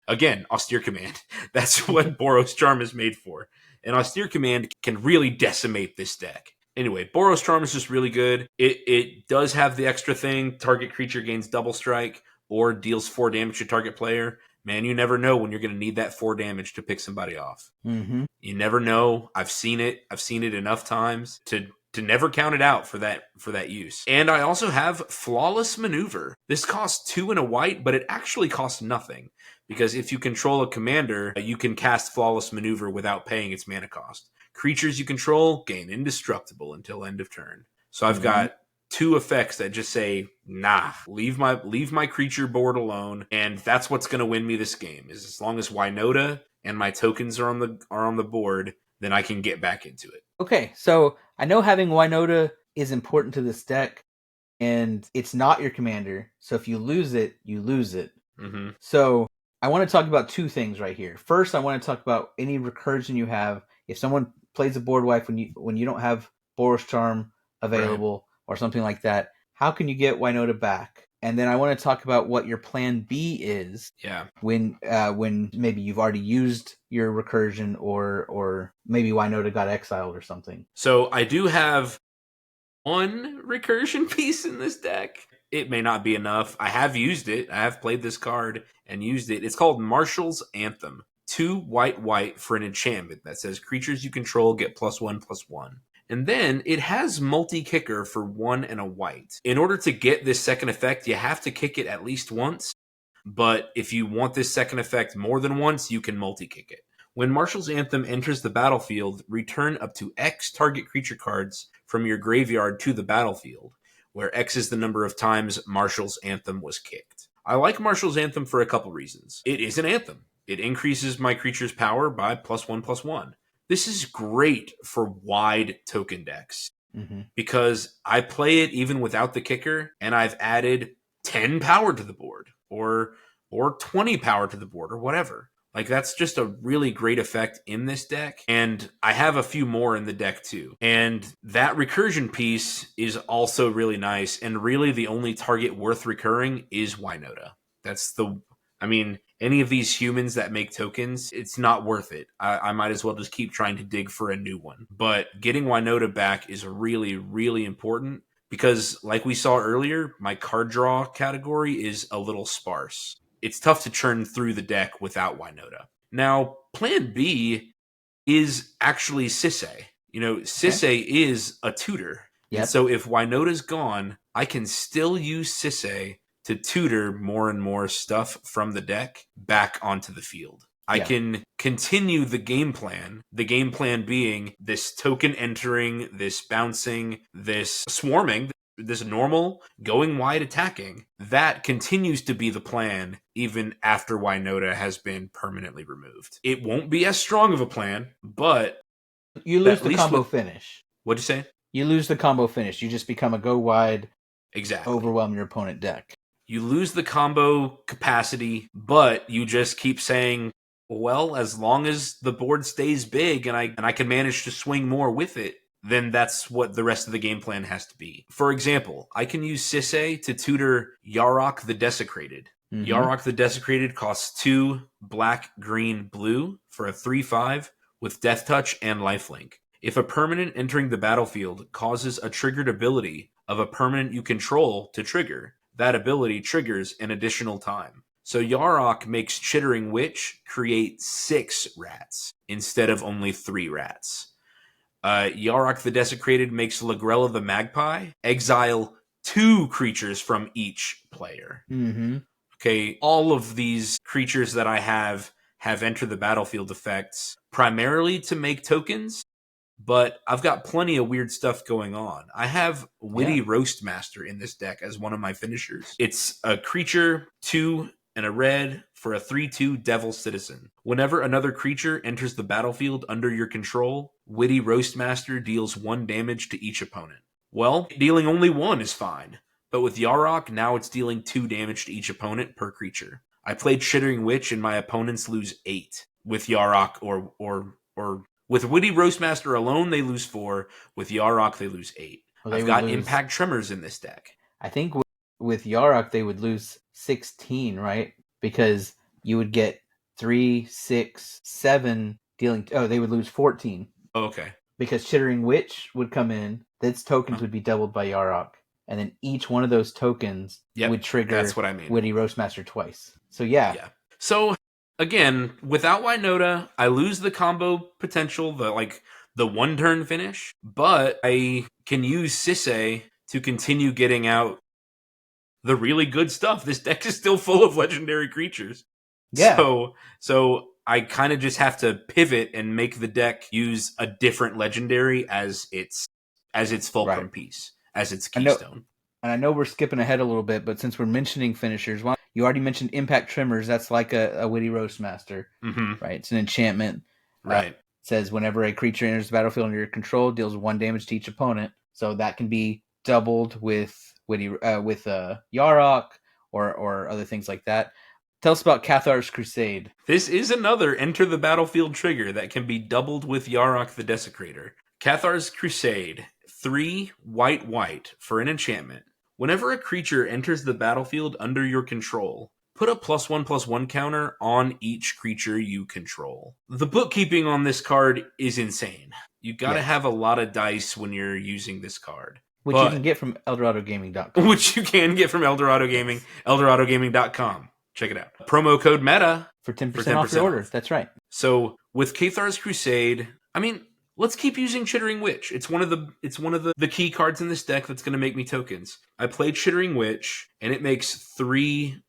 Again, Austere Command. That's what Boros Charm is made for. And Austere Command can really decimate this deck. Anyway, Boros Charm is just really good. It does have the extra thing. Target creature gains double strike or deals 4 damage to target player. Man, you never know when you're going to need that 4 damage to pick somebody off. Mm-hmm. You never know. I've seen it. I've seen it enough times to never count it out for that use. And I also have Flawless Maneuver. This costs 2 and a white, but it actually costs nothing. Because if you control a commander, you can cast Flawless Maneuver without paying its mana cost. Creatures you control gain indestructible until end of turn. So I've got 2 effects that just say, nah, leave my creature board alone, and that's what's going to win me this game. Is as long as Winota and my tokens are on the board, then I can get back into it. Okay, so I know having Winota is important to this deck, and it's not your commander. So if you lose it, you lose it. Mm-hmm. So I want to talk about 2 things right here. First, I want to talk about any recursion you have. If someone plays a board wipe when you don't have Boros Charm available or something like that, how can you get Winota back? And then I want to talk about what your plan B is. Yeah. When maybe you've already used your recursion, or maybe Winota got exiled or something. So I do have one recursion piece in this deck. It may not be enough. I have used it. I have played this card and used it. It's called Martial's Anthem. 2 white for an enchantment that says creatures you control get +1/+1. And then it has multi-kicker for 1 and a white. In order to get this second effect, you have to kick it at least once. But if you want this second effect more than once, you can multi-kick it. When Martial's Anthem enters the battlefield, return up to X target creature cards from your graveyard to the battlefield, where X is the number of times Martial's Anthem was kicked. I like Martial's Anthem for a couple reasons. It is an anthem. It increases my creature's power by +1/+1. This is great for wide token decks because I play it even without the kicker, and I've added 10 power to the board or 20 power to the board or whatever. Like, that's just a really great effect in this deck, and I have a few more in the deck too. And that recursion piece is also really nice, and really the only target worth recurring is Winota. Any of these humans that make tokens, it's not worth it. I might as well just keep trying to dig for a new one. But getting Winota back is really, really important because, like we saw earlier, my card draw category is a little sparse. It's tough to churn through the deck without Winota. Now, plan B is actually Sisay. Sisay is a tutor. Yep. And so if Winota's gone, I can still use Sisay to tutor more and more stuff from the deck back onto the field. I can continue the game plan being this token entering, this bouncing, this swarming, this normal going wide attacking. That continues to be the plan even after Winota has been permanently removed. It won't be as strong of a plan, but you lose the combo finish. What'd you say? You lose the combo finish. You just become a go wide, overwhelm your opponent deck. You lose the combo capacity, but you just keep saying, well, as long as the board stays big and I can manage to swing more with it, then that's what the rest of the game plan has to be. For example, I can use Sisay to tutor Yarok the Desecrated. Yarok the Desecrated costs 2 black, green, blue for a 3/5 with Death Touch and Lifelink. If a permanent entering the battlefield causes a triggered ability of a permanent you control to trigger, that ability triggers an additional time. So Yarok makes Chittering Witch create 6 rats instead of only 3 rats. Yarok the Desecrated makes Lagrella the Magpie exile 2 creatures from each player. Okay, all of these creatures that I have entered the battlefield effects primarily to make tokens, but I've got plenty of weird stuff going on. I have Witty Roastmaster in this deck as one of my finishers. It's a creature, 2 and a red for a 3/2 Devil Citizen. Whenever another creature enters the battlefield under your control, Witty Roastmaster deals 1 damage to each opponent. Well, dealing only 1 is fine, but with Yarok, now it's dealing 2 damage to each opponent per creature. I played Chittering Witch and my opponents lose 8 with Yarok or with Witty Roastmaster alone, they lose 4. With Yarok, they lose 8. Well, I've got Impact Tremors in this deck. I think with Yarok, they would lose 16, right? Because you would get 3, 6, 7 dealing... Oh, they would lose 14. Oh, okay. Because Chittering Witch would come in, its tokens would be doubled by Yarok. And then each one of those tokens would trigger that's what I mean. Witty Roastmaster twice. So yeah. So again, without Winota, I lose the combo potential, the 1-turn finish, but I can use Sisay to continue getting out the really good stuff. This deck is still full of legendary creatures. Yeah. So I kind of just have to pivot and make the deck use a different legendary as its fulcrum piece, as its keystone. I know we're skipping ahead a little bit, but since we're mentioning finishers, you already mentioned Impact Tremors. That's like a Witty Roastmaster, right? It's an enchantment. Right. It says whenever a creature enters the battlefield under your control, deals 1 damage to each opponent. So that can be doubled with Yarok or other things like that. Tell us about Cathar's Crusade. This is another enter the battlefield trigger that can be doubled with Yarok the Desecrator. Cathar's Crusade, 3 white for an enchantment. Whenever a creature enters the battlefield under your control, put a +1/+1 counter on each creature you control. The bookkeeping on this card is insane. You gotta have a lot of dice when you're using this card. Which you can get from EldoradoGaming.com. Which you can get from Eldorado Gaming, EldoradoGaming.com. Check it out. Promo code META for 10% off your order. That's right. So with Cathar's Crusade, I mean, let's keep using Chittering Witch. It's one of the key cards in this deck that's going to make me tokens. I played Chittering Witch, and it makes three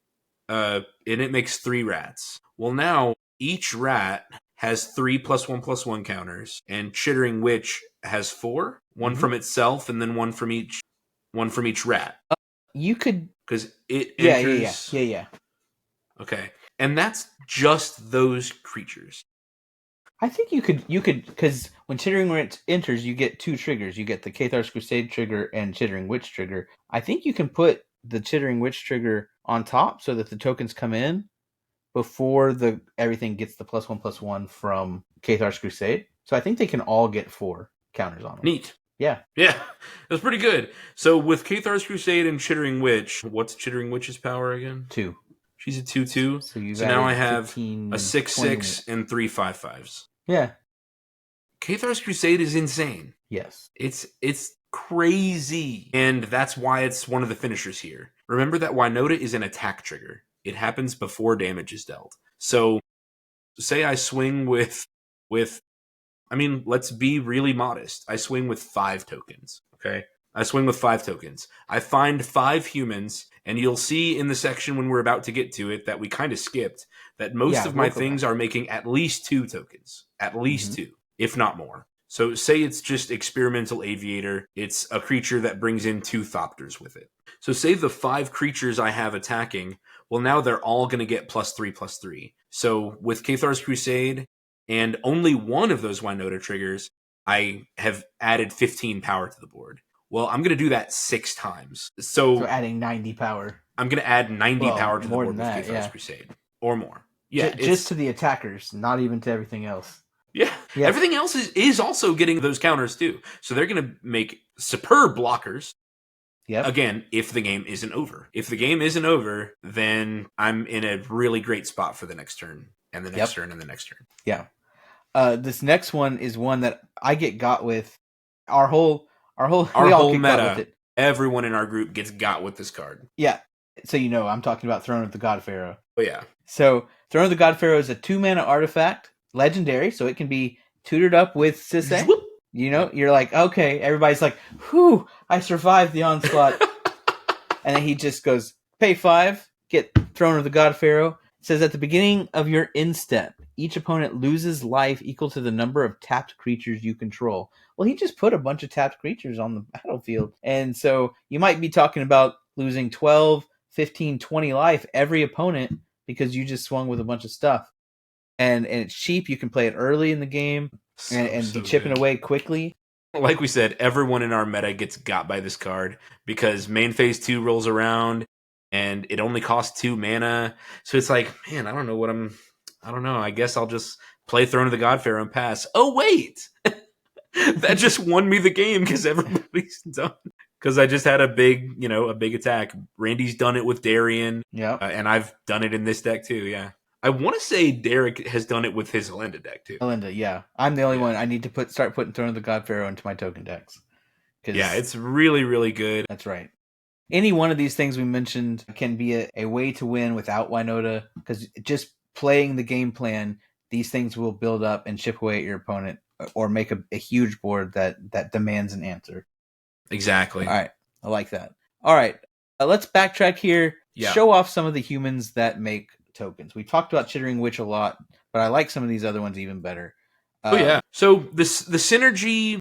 rats. Well, now each rat has 3 +1/+1 counters, and Chittering Witch has 4, one from itself, and then one from each rat. You could, because it enters. Yeah. Okay, and that's just those creatures. I think you could, because when Chittering Witch enters, you get 2 triggers. You get the Cathar's Crusade trigger and Chittering Witch trigger. I think you can put the Chittering Witch trigger on top so that the tokens come in before everything gets the +1/+1 from Cathar's Crusade. So I think they can all get 4 counters on them. Neat. Yeah, that's pretty good. So with Cathar's Crusade and Chittering Witch, what's Chittering Witch's power again? 2. She's a 2/2. So now I have 15, a 6/6 and 3 5/5s. Yeah. Cathar's Crusade is insane. Yes. It's crazy. And that's why it's one of the finishers here. Remember that Winota is an attack trigger. It happens before damage is dealt. So say I swing with I mean, let's be really modest. I swing with 5 tokens. Okay? I swing with 5 tokens. I find 5 humans, and you'll see in the section when we're about to get to it that we kind of skipped, that most of my things are making at least 2 tokens. At least 2, if not more. So say it's just Experimental Aviator. It's a creature that brings in 2 Thopters with it. So say the 5 creatures I have attacking, well, now they're all going to get +3/+3. So with Cathar's Crusade and only one of those Winota triggers, I have added 15 power to the board. Well, I'm going to do that 6 times. So adding 90 power. I'm going to add 90 power to the board with Cathar's Crusade. Or more. Yeah, just to the attackers, not even to everything else. Yeah. Everything else is also getting those counters too. So they're going to make superb blockers. Yep. Again, if the game isn't over. If the game isn't over, then I'm in a really great spot for the next turn, and the next turn, and the next turn. Yeah. This next one is one that I got with. Our whole meta. With it. Everyone in our group gets got with this card. Yeah. So I'm talking about Throne of the God Pharaoh. Oh yeah. So Throne of the God Pharaoh is a 2-mana artifact, legendary, so it can be tutored up with Sisay. You're like, okay, everybody's like, whew, I survived the onslaught. And then he just goes, pay 5, get Throne of the God Pharaoh. It says at the beginning of your end step, each opponent loses life equal to the number of tapped creatures you control. Well, he just put a bunch of tapped creatures on the battlefield. And so you might be talking about losing 12, 15, 20 life every opponent because you just swung with a bunch of stuff. And it's cheap. You can play it early in the game and be chipping away quickly. Like we said, everyone in our meta gets got by this card because main phase 2 rolls around and it only costs 2 mana. So it's like, man, I don't know. I guess I'll just play Throne of the God Pharaoh and pass. Oh, wait. That just won me the game because everybody's done. Because I just had a big attack. Randy's done it with Darian. Yeah. And I've done it in this deck too, yeah. I want to say Derek has done it with his Alinda deck too. Alinda, yeah. I'm the only one. I need to start putting Throne of the God Pharaoh into my token decks. Yeah, it's really, really good. That's right. Any one of these things we mentioned can be a way to win without Winota, because just playing the game plan, these things will build up and chip away at your opponent or make a huge board that demands an answer. Exactly. All right. I like that. All right. Let's backtrack here. Yeah. Show off some of the humans that make tokens. We talked about Chittering Witch a lot, but I like some of these other ones even better. So the synergy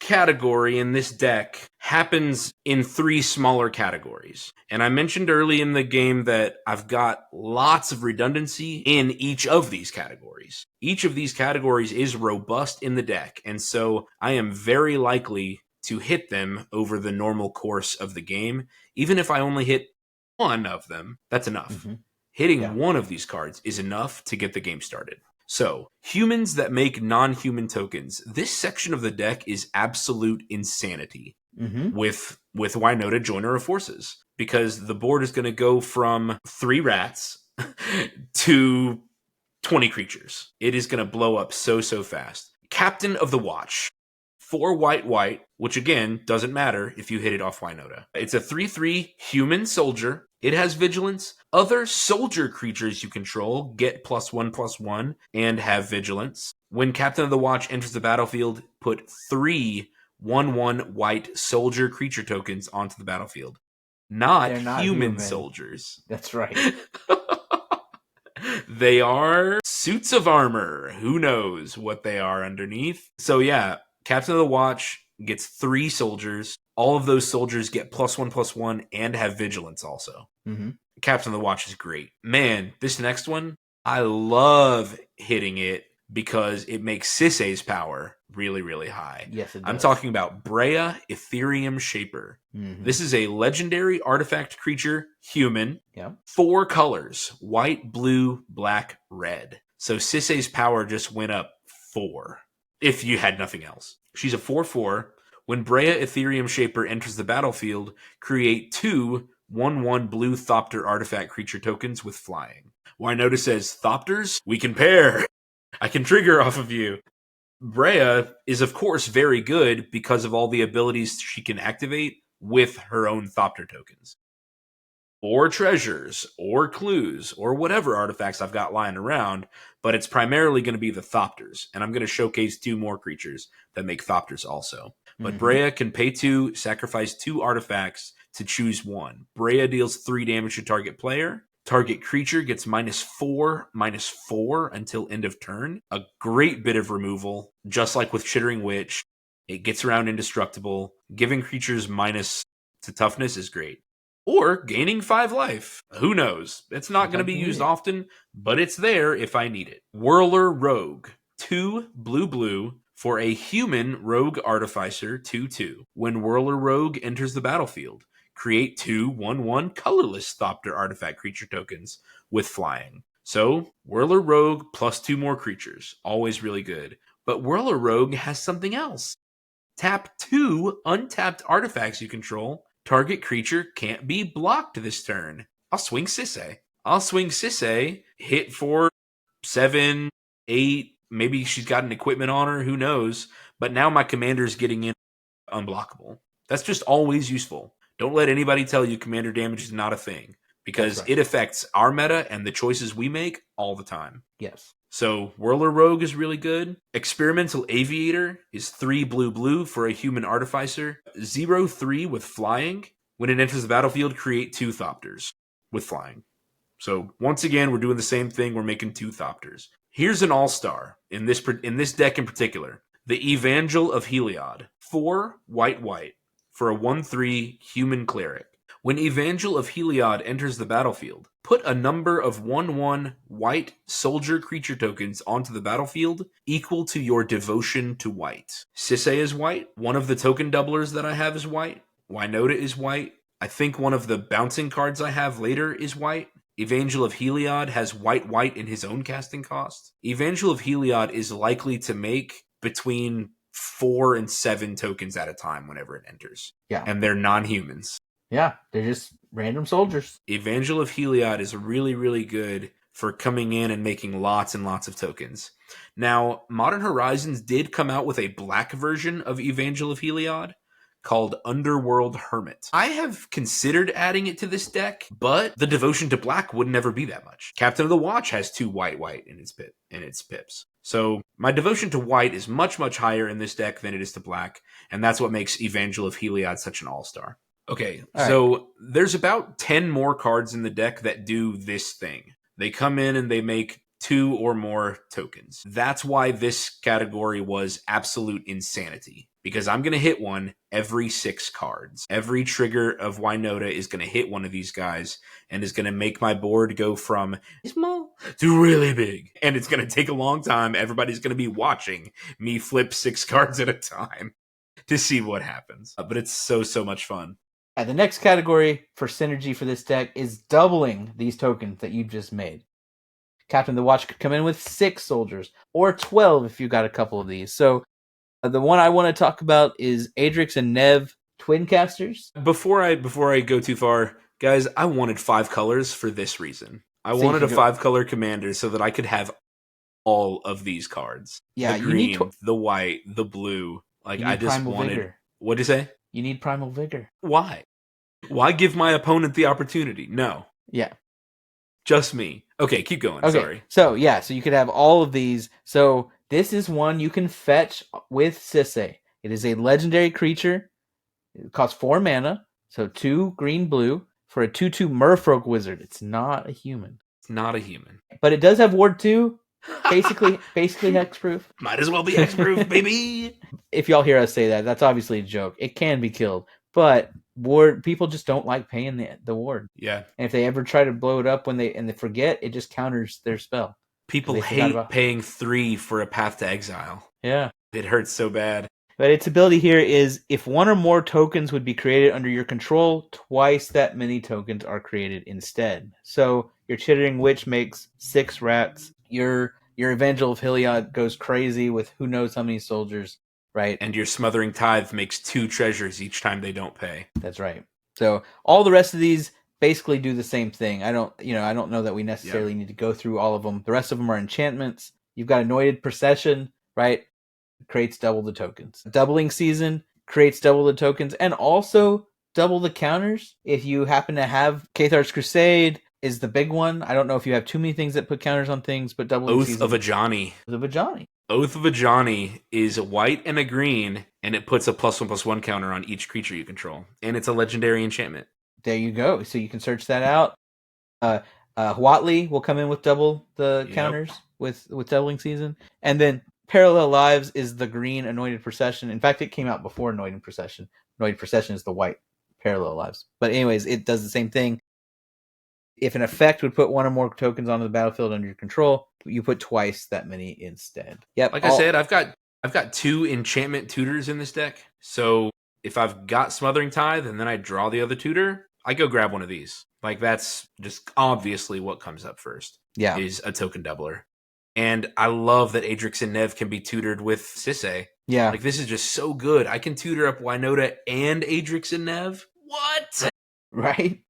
category in this deck happens in 3 smaller categories. And I mentioned early in the game that I've got lots of redundancy in each of these categories. Each of these categories is robust in the deck, and so I am very likely to hit them over the normal course of the game. Even if I only hit one of them, that's enough. Mm-hmm. Hitting one of these cards is enough to get the game started. So, humans that make non-human tokens. This section of the deck is absolute insanity. with Winota Joiner of Forces, because the board is going to go from 3 rats to 20 creatures. It is going to blow up so fast. Captain of the Watch. 4 white, which again doesn't matter if you hit it off Winota. It's a 3/3 human soldier. It has vigilance. Other soldier creatures you control get +1/+1 and have vigilance. When Captain of the Watch enters the battlefield, put 3 1/1 white soldier creature tokens onto the battlefield. Not human soldiers. That's right. They are suits of armor. Who knows what they are underneath? So yeah, Captain of the Watch gets 3 soldiers. All of those soldiers get +1/+1 and have vigilance also. Captain of the Watch is great. Man, this next one, I love hitting it because it makes Sisay's power really high. Yes, it does. I'm talking about Brea Ethereum Shaper. This is a legendary artifact creature, human. 4 colors, white, blue, black, red. So Sisay's power just went up 4 if you had nothing else. She's a 4/4. When Brea Ethereum Shaper enters the battlefield, create 2 1/1 blue Thopter artifact creature tokens with flying. Winota says, Thopters, we can pair. I can trigger off of you. Brea is, of course, very good because of all the abilities she can activate with her own Thopter tokens. Or treasures, or clues, or whatever artifacts I've got lying around, but it's primarily going to be the Thopters, and I'm going to showcase 2 more creatures that make Thopters also. But Brea can pay 2, sacrifice 2 artifacts to choose 1. Brea deals 3 damage to target player. Target creature gets -4/-4 until end of turn. A great bit of removal, just like with Chittering Witch. It gets around indestructible. Giving creatures minus to toughness is great. Or gaining 5 life. Who knows? It's not going to be used often, but it's there if I need it. Whirler Rogue. 2 blue for a human rogue artificer 2/2. When Whirler Rogue enters the battlefield, create 2 1/1 colorless Thopter artifact creature tokens with flying. So, Whirler Rogue plus 2 more creatures. Always really good. But Whirler Rogue has something else. Tap 2 untapped artifacts you control. Target creature can't be blocked this turn. I'll swing Sisay. Hit for 7, 8. Maybe she's got an equipment on her. Who knows? But now my commander's getting in unblockable. That's just always useful. Don't let anybody tell you commander damage is not a thing, because it affects our meta and the choices we make all the time. Yes. So Whirler Rogue is really good. Experimental Aviator is 3 blue for a human artificer. 0/3 with flying. When it enters the battlefield, create 2 Thopters with flying. So once again, we're doing the same thing. We're making 2 Thopters. Here's an all-star in this deck in particular. The Evangel of Heliod. 4 white for a 1/3 human cleric. When Evangel of Heliod enters the battlefield, put a number of 1/1 white soldier creature tokens onto the battlefield equal to your devotion to white. Sisay is white. One of the token doublers that I have is white. Winota is white. I think one of the bouncing cards I have later is white. Evangel of Heliod has white in his own casting cost. Evangel of Heliod is likely to make between 4 and 7 tokens at a time whenever it enters. Yeah. And they're non-humans. Yeah, they're just random soldiers. Evangel of Heliod is really good for coming in and making lots and lots of tokens. Now, Modern Horizons did come out with a black version of Evangel of Heliod called Underworld Hermit. I have considered adding it to this deck, but the devotion to black would never be that much. Captain of the Watch has 2 white in its pips. So my devotion to white is much higher in this deck than it is to black, and that's what makes Evangel of Heliod such an all-star. Okay, so there's about 10 more cards in the deck that do this thing. They come in and they make 2 or more tokens. That's why this category was absolute insanity, because I'm going to hit one every 6 cards. Every trigger of Winota is going to hit one of these guys and is going to make my board go from small to really big. And it's going to take a long time. Everybody's going to be watching me flip 6 cards at a time to see what happens. But it's so much fun. The next category for synergy for this deck is doubling these tokens that you just made. Captain of the Watch could come in with 6 soldiers, or 12 if you got a couple of these. So the one I want to talk about is Adrix and Nev Twin casters. Before I go too far, guys, I wanted 5 colors for this reason. I So you wanted a could go- 5-color commander so that I could have all of these cards. Yeah, the you need green, the white, the blue. Like, You need I just Primal wanted. Vigor. What'd you say? You need Primal Vigor. Why? Why give my opponent the opportunity? No, Yeah. just me. Okay, keep going. Okay. Sorry. So you could have all of these. So this is one you can fetch with Sisay. It is a legendary creature. It costs 4 mana, so 2 green blue for a 2/2 Merfolk wizard. It's not a human, It's not a human. but it does have Ward 2. Basically hexproof. Might as well be hexproof, baby. If y'all hear us say that, that's obviously a joke. It can be killed, but ward people just don't like paying the ward. Yeah. And if they ever try to blow it up when they forget, it just counters their spell. People hate paying 3 for a Path to Exile. Yeah. It hurts so bad. But its ability here is if one or more tokens would be created under your control, twice that many tokens are created instead. So your Chittering Witch makes 6 rats. Your Evangel of Heliod goes crazy with who knows how many soldiers, right? And your Smothering Tithe makes 2 treasures each time they don't pay. That's right. So all the rest of these basically do the same thing. I don't know that we necessarily need to go through all of them. The rest of them are enchantments. You've got Anointed Procession, right? Creates double the tokens. Doubling Season creates double the tokens and also double the counters. If you happen to have Cathar's Crusade is the big one. I don't know if you have too many things that put counters on things, but doubling Oath Season of Ajani. Oath of Ajani is a white and a green, and it puts a +1/+1 counter on each creature you control. And it's a legendary enchantment. There you go. So you can search that out. Huatli will come in with double the counters with doubling Season. And then Parallel Lives is the green Anointed Procession. In fact, it came out before Anointed Procession. Anointed Procession is the white Parallel Lives. But anyways, it does the same thing. If an effect would put 1 or more tokens onto the battlefield under your control, you put twice that many instead. Yep. Like I said, I've got 2 enchantment tutors in this deck. So if I've got Smothering Tithe and then I draw the other tutor, I go grab one of these. Like, that's just obviously what comes up first. Yeah. Is a token doubler. And I love that Adrix and Nev can be tutored with Sisay. Yeah. Like, this is just so good. I can tutor up Winota and Adrix and Nev. What? Right?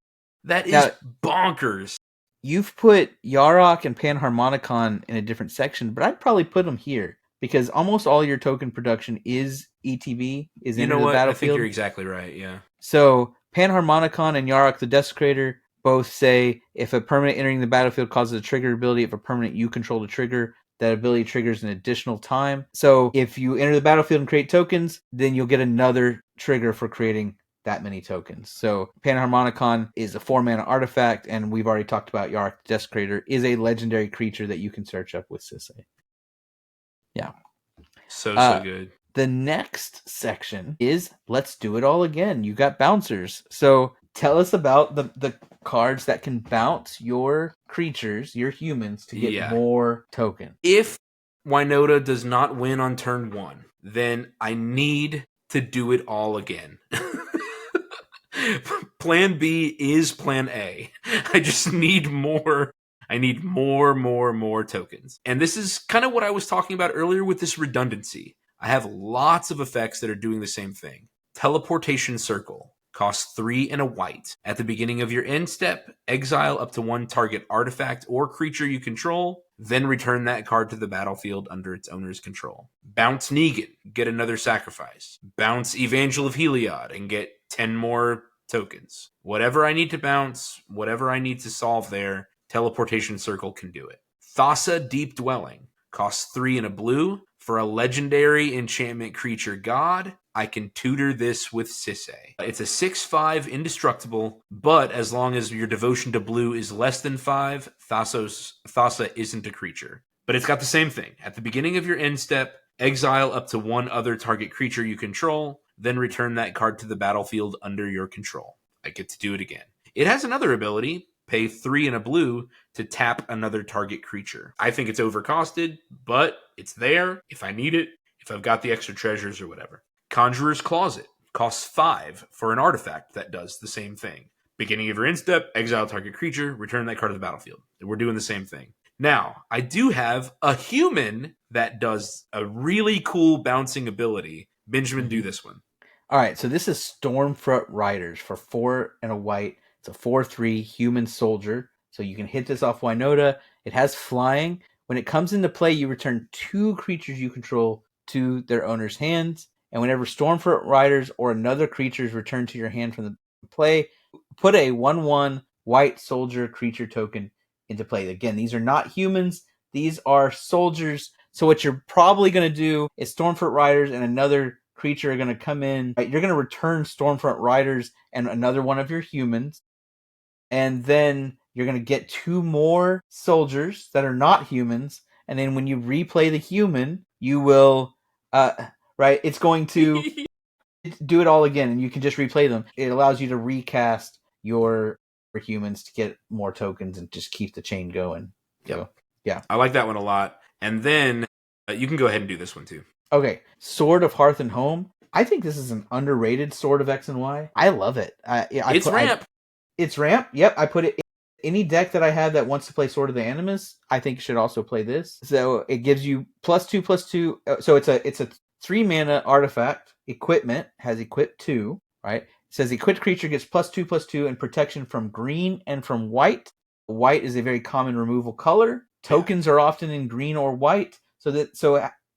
That is bonkers. You've put Yarok and Panharmonicon in a different section, but I'd probably put them here because almost all your token production is ETB, is into the battlefield. I think you're exactly right, yeah. So Panharmonicon and Yarok the Desecrator both say if a permanent entering the battlefield causes a trigger ability, if a permanent you control to trigger, that ability triggers an additional time. So if you enter the battlefield and create tokens, then you'll get another trigger for creating that many tokens. So Panharmonicon is a 4-mana artifact, and we've already talked about Yarok the Desecrator is a legendary creature that you can search up with Sisay. Yeah. So good. The next section is Let's Do It All Again. You got bouncers. So tell us about the cards that can bounce your creatures, your humans, to get more tokens. If Winota does not win on turn 1, then I need to do it all again. Plan B is plan A. I just need more. I need more tokens. And this is kind of what I was talking about earlier with this redundancy. I have lots of effects that are doing the same thing. Teleportation Circle costs 3 and a white. At the beginning of your end step, exile up to 1 target artifact or creature you control, then return that card to the battlefield under its owner's control. Bounce Negan, get another sacrifice. Bounce Evangel of Heliod and get 10 more tokens. Whatever I need to bounce, whatever I need to solve there, Teleportation Circle can do it. Thassa Deep Dwelling costs 3 and a blue. For a legendary enchantment creature god, I can tutor this with Sisay. It's a 6/5 indestructible, but as long as your devotion to blue is less than 5, Thassa isn't a creature. But it's got the same thing. At the beginning of your end step, exile up to 1 other target creature you control, then return that card to the battlefield under your control. I get to do it again. It has another ability, pay 3 and a blue to tap another target creature. I think it's overcosted, but it's there if I need it, if I've got the extra treasures or whatever. Conjurer's Closet costs 5 for an artifact that does the same thing. Beginning of your end step, exile target creature, return that card to the battlefield. We're doing the same thing. Now, I do have a human that does a really cool bouncing ability. Benjamin, do this one. All right, so this is Stormfront Riders for 4 and a white. It's a 4/3 human soldier. So you can hit this off Winota. It has flying. When it comes into play, you return 2 creatures you control to their owner's hands. And whenever Stormfront Riders or another creature is returned to your hand from the play, put a 1/1 white soldier creature token into play. Again, these are not humans. These are soldiers. So what you're probably going to do is Stormfront Riders and another creature are going to come in. Right? You're going to return Stormfront Riders and another one of your humans. And then you're going to get 2 more soldiers that are not humans. And then when you replay the human, you will, right, it's going to do it all again. And you can just replay them. It allows you to recast your humans to get more tokens and just keep the chain going. Yep. So, yeah. I like that one a lot. And then you can go ahead and do this one too. Okay, Sword of Hearth and Home. I think this is an underrated Sword of X and Y. I love it. It's ramp. It's ramp. Yep, I put it in any deck that I have that wants to play Sword of the Animus. I think should also play this. So it gives you +2/+2. So it's a 3 mana artifact. Equipment has equip 2. Right. It says equipped creature gets +2/+2 and protection from green and from white. White is a very common removal color. Tokens are often in green or white. So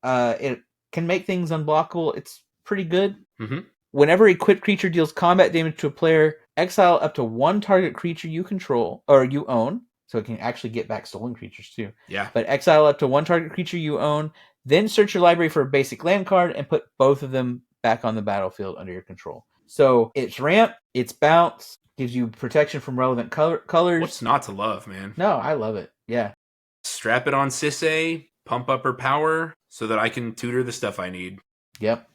it can make things unblockable. It's pretty good. Mm-hmm. Whenever a equipped creature deals combat damage to a player, exile up to 1 target creature you control or you own. So it can actually get back stolen creatures too. Yeah. But exile up to 1 target creature you own. Then search your library for a basic land card and put both of them back on the battlefield under your control. So it's ramp, it's bounce, gives you protection from relevant colors. What's not to love, man? No, I love it. Yeah. Strap it on Sisay, pump up her power so that I can tutor the stuff I need. Yep.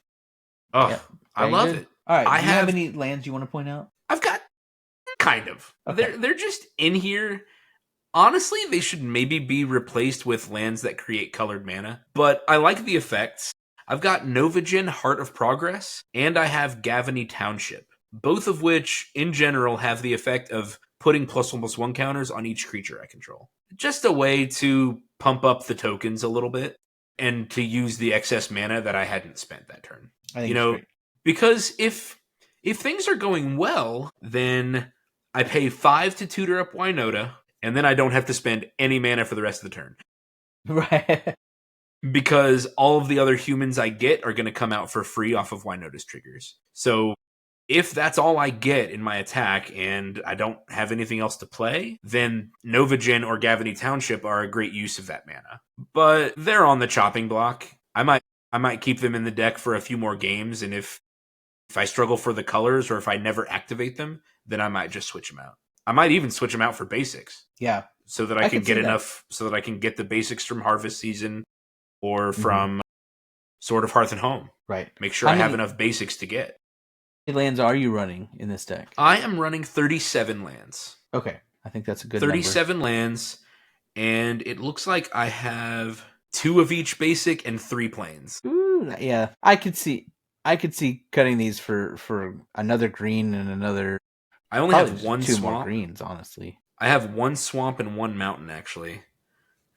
Oh, Yep. I love it. All right. I Do you have any lands you want to point out? I've got kind of. Okay. They're just in here. Honestly, they should maybe be replaced with lands that create colored mana. But I like the effects. I've got Novagen, Heart of Progress, and I have Gavany Township. Both of which, in general, have the effect of putting +1/+1 counters on each creature I control. Just a way to pump up the tokens a little bit and to use the excess mana that I hadn't spent that turn. I think it's great. Because if things are going well, then I pay 5 to tutor up Winota, and then I don't have to spend any mana for the rest of the turn. Right. Because all of the other humans I get are going to come out for free off of Winota's triggers. So if that's all I get in my attack and I don't have anything else to play, then Novagen or Gavany Township are a great use of that mana. But they're on the chopping block. I might keep them in the deck for a few more games, and if I struggle for the colors or if I never activate them, then I might just switch them out. I might even switch them out for basics. Yeah. So that I can get enough, so that I can get the basics from Harvest Season or from Sword of Hearth and Home. Right. Make sure I have enough basics to get. How many lands are you running in this deck? I am running 37 lands. Okay. I think that's a good 37 number. lands, and it looks like I have 2 of each basic and 3 planes. Ooh, yeah. I could see cutting these for another green and another. I only have 1 2 swamp. more greens, honestly. I have 1 swamp and 1 mountain, actually.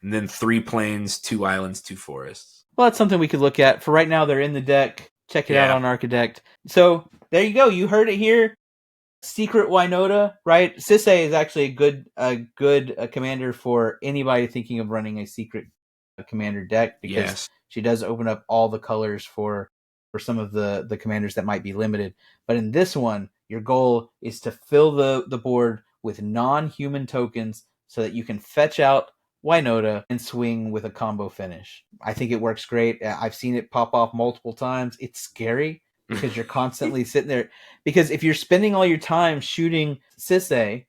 And then 3 plains, 2 islands, 2 forests. Well, that's something we could look at. For right now, they're in the deck. Check it out on Architect. So, there you go. You heard it here. Secret Winota, right? Sisay is actually a good commander for anybody thinking of running a secret commander deck, because she does open up all the colors for some of the commanders that might be limited. But in this one, your goal is to fill the board with non-human tokens so that you can fetch out Winota and swing with a combo finish. I think it works great. I've seen it pop off multiple times. It's scary because you're constantly sitting there. Because if you're spending all your time shooting Sisay,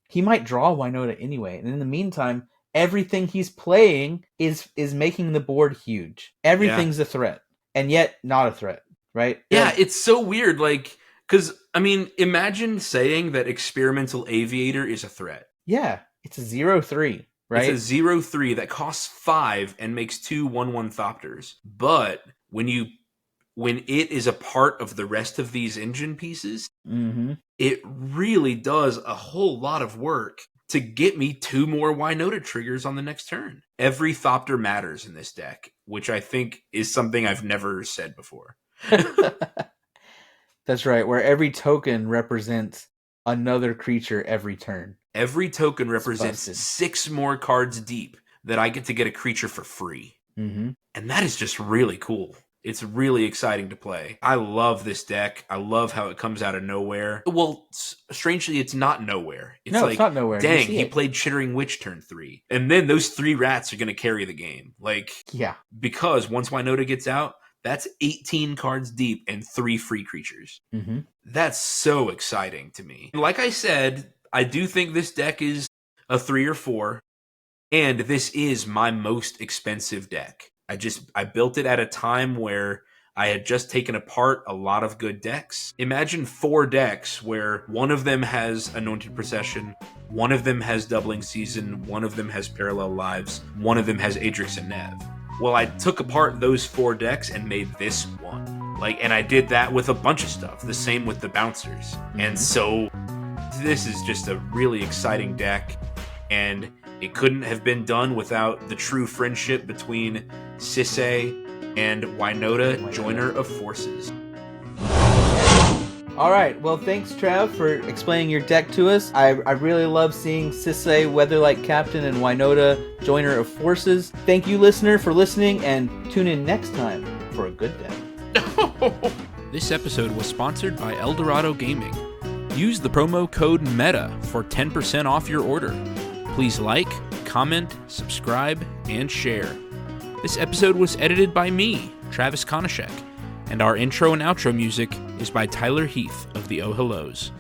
he might draw Winota anyway. And in the meantime, everything he's playing is making the board huge. Everything's a threat, and yet not a threat, right? Yeah, it's so weird. Like, because, I mean, imagine saying that Experimental Aviator is a threat. Yeah, it's a 0/3. Right? It's a 0/3 that costs 5 and makes 2 1/1 Thopters. But when it is a part of the rest of these engine pieces, it really does a whole lot of work to get me 2 more Winota triggers on the next turn. Every Thopter matters in this deck, which I think is something I've never said before. That's right, where every token represents another creature every turn. Every token represents busted. 6 more cards deep that I get to get a creature for free. Mm-hmm. And that is just really cool. It's really exciting to play. I love this deck. I love how it comes out of nowhere. Well, strangely, it's not nowhere. It's No, like, it's not nowhere. You dang, see he it. played Chittering Witch turn 3. And then those 3 rats are going to carry the game. Like, Yeah. because once Winota gets out, that's 18 cards deep and 3 free creatures. Mm-hmm. That's so exciting to me. Like I said, I do think this deck is a 3 or 4. And this is my most expensive deck. I built it at a time where I had just taken apart a lot of good decks. Imagine 4 decks where one of them has Anointed Procession, one of them has Doubling Season, one of them has Parallel Lives, one of them has Adrix and Nev. Well, I took apart those 4 decks and made this one. And I did that with a bunch of stuff. The same with the Bouncers. And so this is just a really exciting deck. And it couldn't have been done without the true friendship between Sisay and Winota, Joiner of Forces. All right. Well, thanks, Trav, for explaining your deck to us. I really love seeing Sisay, Weatherlight Captain, and Winota, Joiner of Forces. Thank you, listener, for listening, and tune in next time for a good deck. This episode was sponsored by Eldorado Gaming. Use the promo code META for 10% off your order. Please like, comment, subscribe, and share. This episode was edited by me, Travis Konishek, and our intro and outro music is by Tyler Heath of the Oh Hellos.